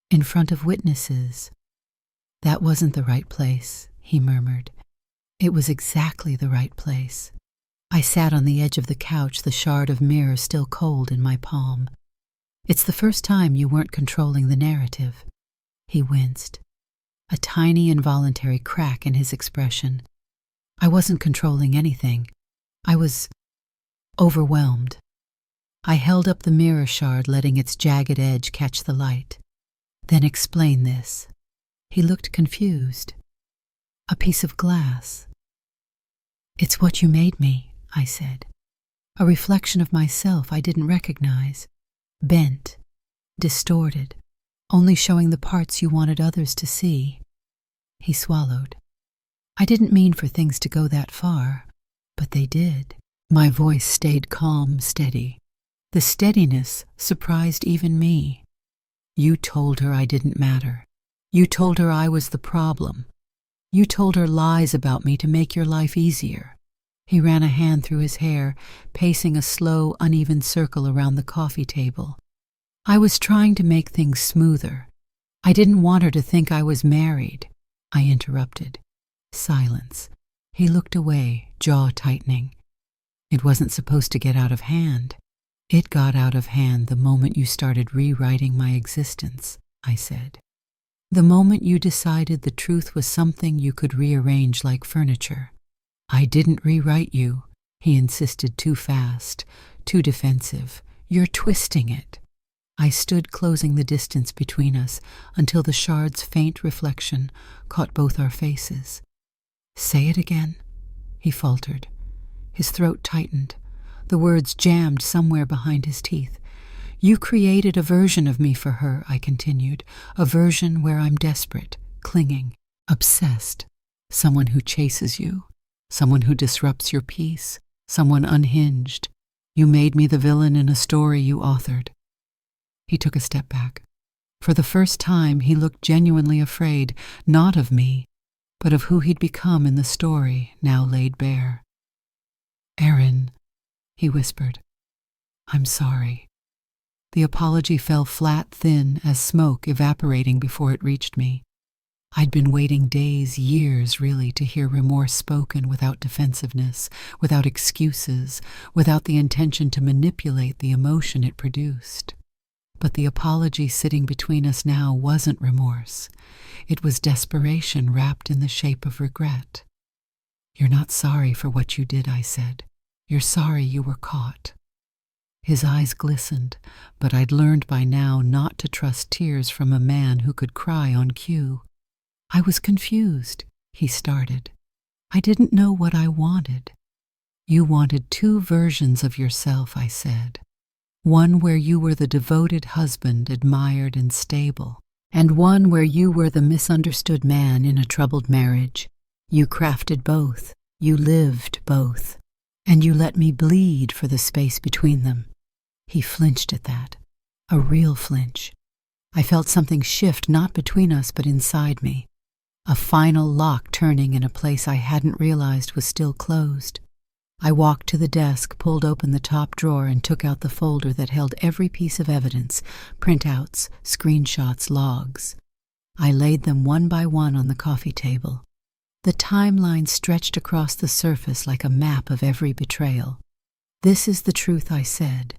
"In front of witnesses." "That wasn't the right place," he murmured. "It was exactly the right place." I sat on the edge of the couch, the shard of mirror still cold in my palm. "It's the first time you weren't controlling the narrative." He winced. A tiny involuntary crack in his expression. I wasn't controlling anything. I was overwhelmed. I held up the mirror shard, letting its jagged edge catch the light. "Then explain this." He looked confused. "A piece of glass." "It's what you made me," I said. "A reflection of myself I didn't recognize. Bent, distorted, only showing the parts you wanted others to see." He swallowed. "I didn't mean for things to go that far, but they did." My voice stayed calm, steady. The steadiness surprised even me. "You told her I didn't matter. You told her I was the problem. You told her lies about me to make your life easier." He ran a hand through his hair, pacing a slow, uneven circle around the coffee table. "I was trying to make things smoother. I didn't want her to think I was married." I interrupted. Silence. He looked away, jaw tightening. "It wasn't supposed to get out of hand." "It got out of hand the moment you started rewriting my existence," I said. "The moment you decided the truth was something you could rearrange like furniture." "I didn't rewrite you. He insisted, too fast, too defensive. You're twisting it. I stood, closing the distance between us until the shard's faint reflection caught both our faces. Say it again, he faltered. His throat tightened. The words jammed somewhere behind his teeth. You created a version of me for her, I continued, a version where I'm desperate, clinging, obsessed, someone who chases you, someone who disrupts your peace, someone unhinged. You made me the villain in a story you authored. He took a step back. For the first time, he looked genuinely afraid, not of me, but of who he'd become in the story now laid bare. Erin, he whispered, I'm sorry. The apology fell flat, thin as smoke evaporating before it reached me. I'd been waiting days, years really, to hear remorse spoken without defensiveness, without excuses, without the intention to manipulate the emotion it produced. But the apology sitting between us now wasn't remorse. It was desperation wrapped in the shape of regret. You're not sorry for what you did, I said. You're sorry you were caught. His eyes glistened, but I'd learned by now not to trust tears from a man who could cry on cue. I was confused, he started. I didn't know what I wanted. You wanted two versions of yourself, I said. One where you were the devoted husband, admired and stable, and one where you were the misunderstood man in a troubled marriage. You crafted both, you lived both, and you let me bleed for the space between them. He flinched at that, a real flinch. I felt something shift not between us but inside me, a final lock turning in a place I hadn't realized was still closed. I walked to the desk, pulled open the top drawer, and took out the folder that held every piece of evidence, printouts, screenshots, logs. I laid them one by one on the coffee table. The timeline stretched across the surface like a map of every betrayal. This is the truth, I said.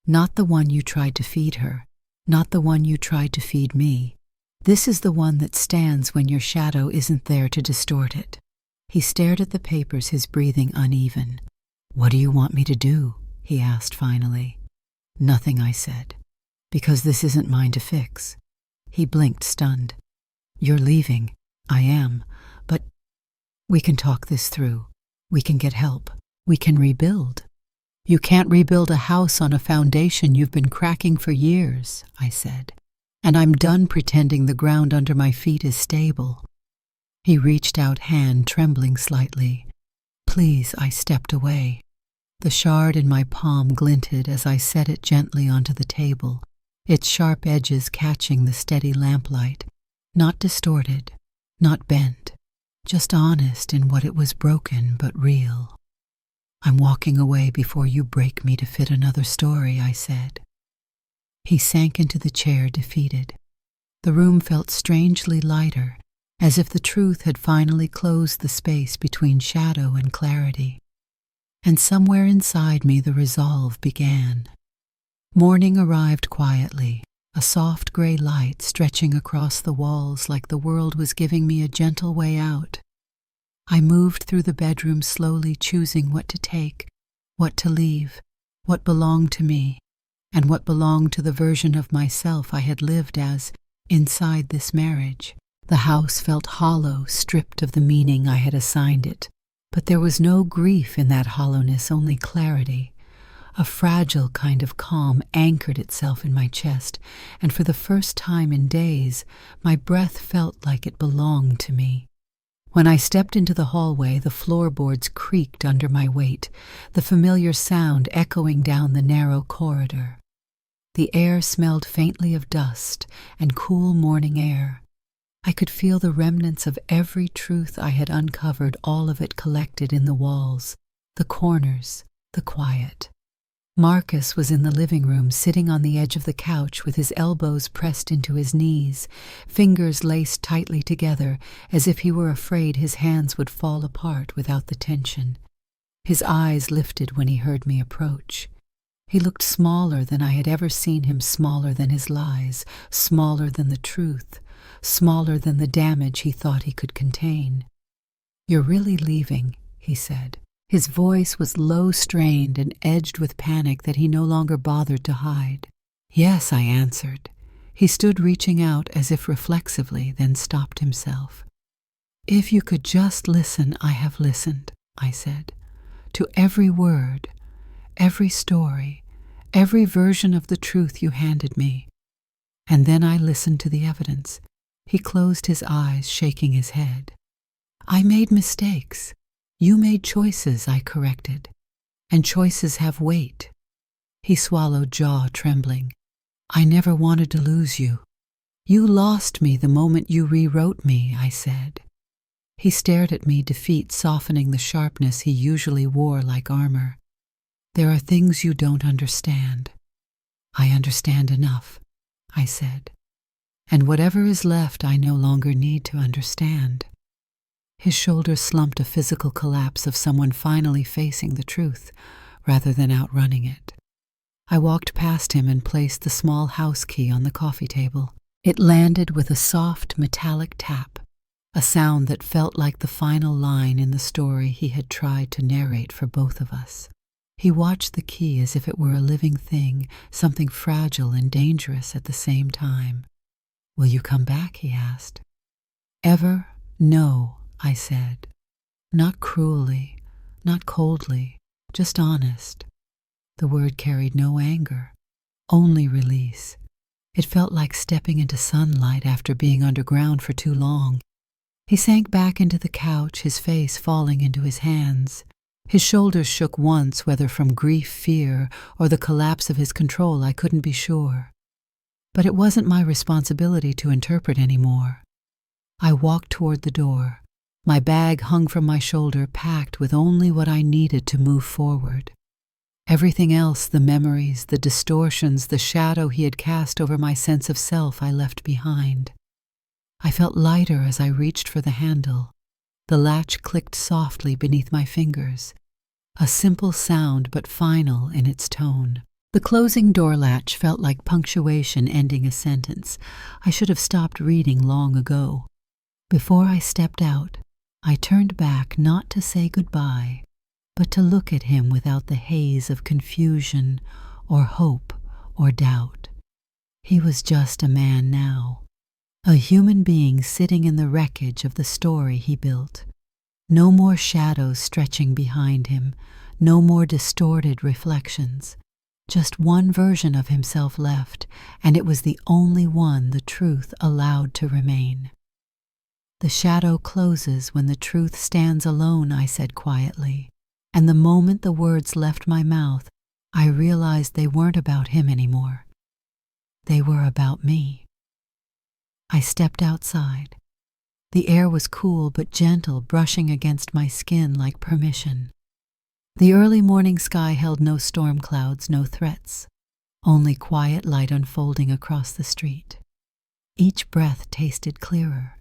Not the one you tried to feed her, not the one you tried to feed me. This is the one that stands when your shadow isn't there to distort it. He stared at the papers, his breathing uneven. What do you want me to do? He asked finally. Nothing, I said, because this isn't mine to fix. He blinked, stunned. You're leaving. I am, but we can talk this through. We can get help. We can rebuild. You can't rebuild a house on a foundation you've been cracking for years, I said, and I'm done pretending the ground under my feet is stable. He reached out, hand trembling slightly. Please, I stepped away. The shard in my palm glinted as I set it gently onto the table, its sharp edges catching the steady lamplight. Not distorted, not bent, just honest in what it was, broken but real. I'm walking away before you break me to fit another story, I said. He sank into the chair, defeated. The room felt strangely lighter, as if the truth had finally closed the space between shadow and clarity. And somewhere inside me the resolve began. Morning arrived quietly, a soft gray light stretching across the walls like the world was giving me a gentle way out. I moved through the bedroom slowly, choosing what to take, what to leave, what belonged to me, and what belonged to the version of myself I had lived as inside this marriage. The house felt hollow, stripped of the meaning I had assigned it, but there was no grief in that hollowness, only clarity. A fragile kind of calm anchored itself in my chest, and for the first time in days, my breath felt like it belonged to me. When I stepped into the hallway, the floorboards creaked under my weight, the familiar sound echoing down the narrow corridor. The air smelled faintly of dust and cool morning air. I could feel the remnants of every truth I had uncovered, all of it collected in the walls, the corners, the quiet. Marcus was in the living room, sitting on the edge of the couch with his elbows pressed into his knees, fingers laced tightly together as if he were afraid his hands would fall apart without the tension. His eyes lifted when he heard me approach. He looked smaller than I had ever seen him, smaller than his lies, smaller than the truth, smaller than the damage he thought he could contain. "You're really leaving," he said, His voice was low-strained and edged with panic that he no longer bothered to hide. "Yes," I answered. He stood reaching out as if reflexively, then stopped himself. "If you could just listen, I have listened," I said, "to every word, every story, every version of the truth you handed me. And then I listened to the evidence." He closed his eyes, shaking his head. "I made mistakes. You made choices," I corrected. "And choices have weight." He swallowed, jaw trembling. "I never wanted to lose you. You lost me the moment you rewrote me," I said. He stared at me, defeat softening the sharpness he usually wore like armor. "There are things you don't understand." "I understand enough," I said. "And whatever is left I no longer need to understand." His shoulders slumped, a physical collapse of someone finally facing the truth rather than outrunning it. I walked past him and placed the small house key on the coffee table. It landed with a soft metallic tap, a sound that felt like the final line in the story he had tried to narrate for both of us. He watched the key as if it were a living thing, something fragile and dangerous at the same time. "Will you come back?" he asked. "Ever? No," I said. Not cruelly, not coldly, just honest. The word carried no anger, only release. It felt like stepping into sunlight after being underground for too long. He sank back into the couch, his face falling into his hands. His shoulders shook once, whether from grief, fear, or the collapse of his control, I couldn't be sure. But it wasn't my responsibility to interpret anymore. I walked toward the door. My bag hung from my shoulder, packed with only what I needed to move forward. Everything else, the memories, the distortions, the shadow he had cast over my sense of self, I left behind. I felt lighter as I reached for the handle. The latch clicked softly beneath my fingers, a simple sound but final in its tone. The closing door latch felt like punctuation ending a sentence. I should have stopped reading long ago. Before I stepped out, I turned back not to say goodbye, but to look at him without the haze of confusion or hope or doubt. He was just a man now, a human being sitting in the wreckage of the story he built. No more shadows stretching behind him, no more distorted reflections. Just one version of himself left, and it was the only one the truth allowed to remain. "The shadow closes when the truth stands alone," I said quietly, and the moment the words left my mouth, I realized they weren't about him anymore. They were about me. I stepped outside. The air was cool but gentle, brushing against my skin like permission. The early morning sky held no storm clouds, no threats, only quiet light unfolding across the street. Each breath tasted clearer.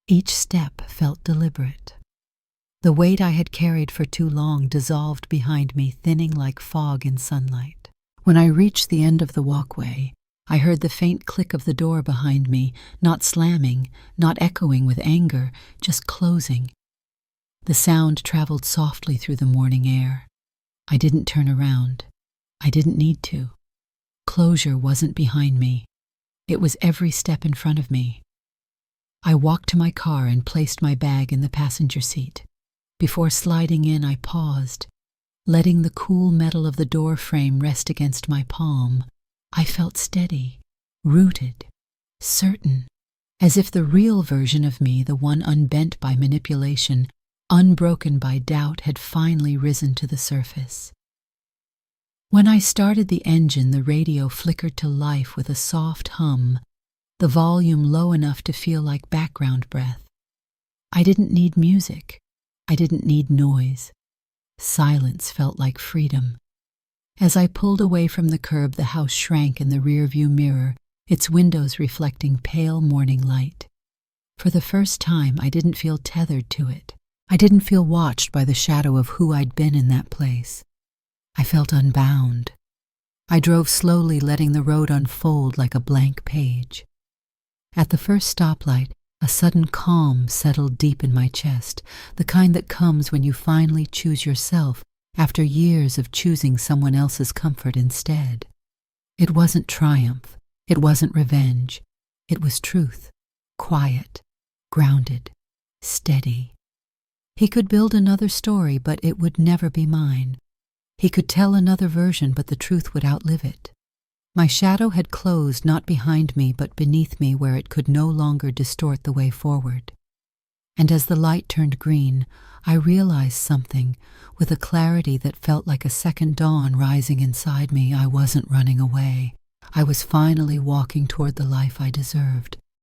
Each step felt deliberate. The weight I had carried for too long dissolved behind me, thinning like fog in sunlight. When I reached the end of the walkway, I heard the faint click of the door behind me, not slamming, not echoing with anger, just closing. The sound traveled softly through the morning air. I didn't turn around. I didn't need to. Closure wasn't behind me. It was every step in front of me. I walked to my car and placed my bag in the passenger seat. Before sliding in, I paused. Letting the cool metal of the door frame rest against my palm, I felt steady, rooted, certain, as if the real version of me, the one unbent by manipulation, unbroken by doubt, had finally risen to the surface. When I started the engine, the radio flickered to life with a soft hum, the volume low enough to feel like background breath. I didn't need music. I didn't need noise. Silence felt like freedom. As I pulled away from the curb, the house shrank in the rearview mirror, its windows reflecting pale morning light. For the first time, I didn't feel tethered to it. I didn't feel watched by the shadow of who I'd been in that place. I felt unbound. I drove slowly, letting the road unfold like a blank page. At the first stoplight, A sudden calm settled deep in my chest, the kind that comes when you finally choose yourself after years of choosing someone else's comfort instead. It wasn't triumph, it wasn't revenge, it was truth, quiet, grounded, steady. He could build another story, but it would never be mine. He could tell another version, but the truth would outlive it. My shadow had closed not behind me, but beneath me, where it could no longer distort the way forward. And as the light turned green, I realized something, with a clarity that felt like a second dawn rising inside me. I wasn't running away. I was finally walking toward the life I deserved.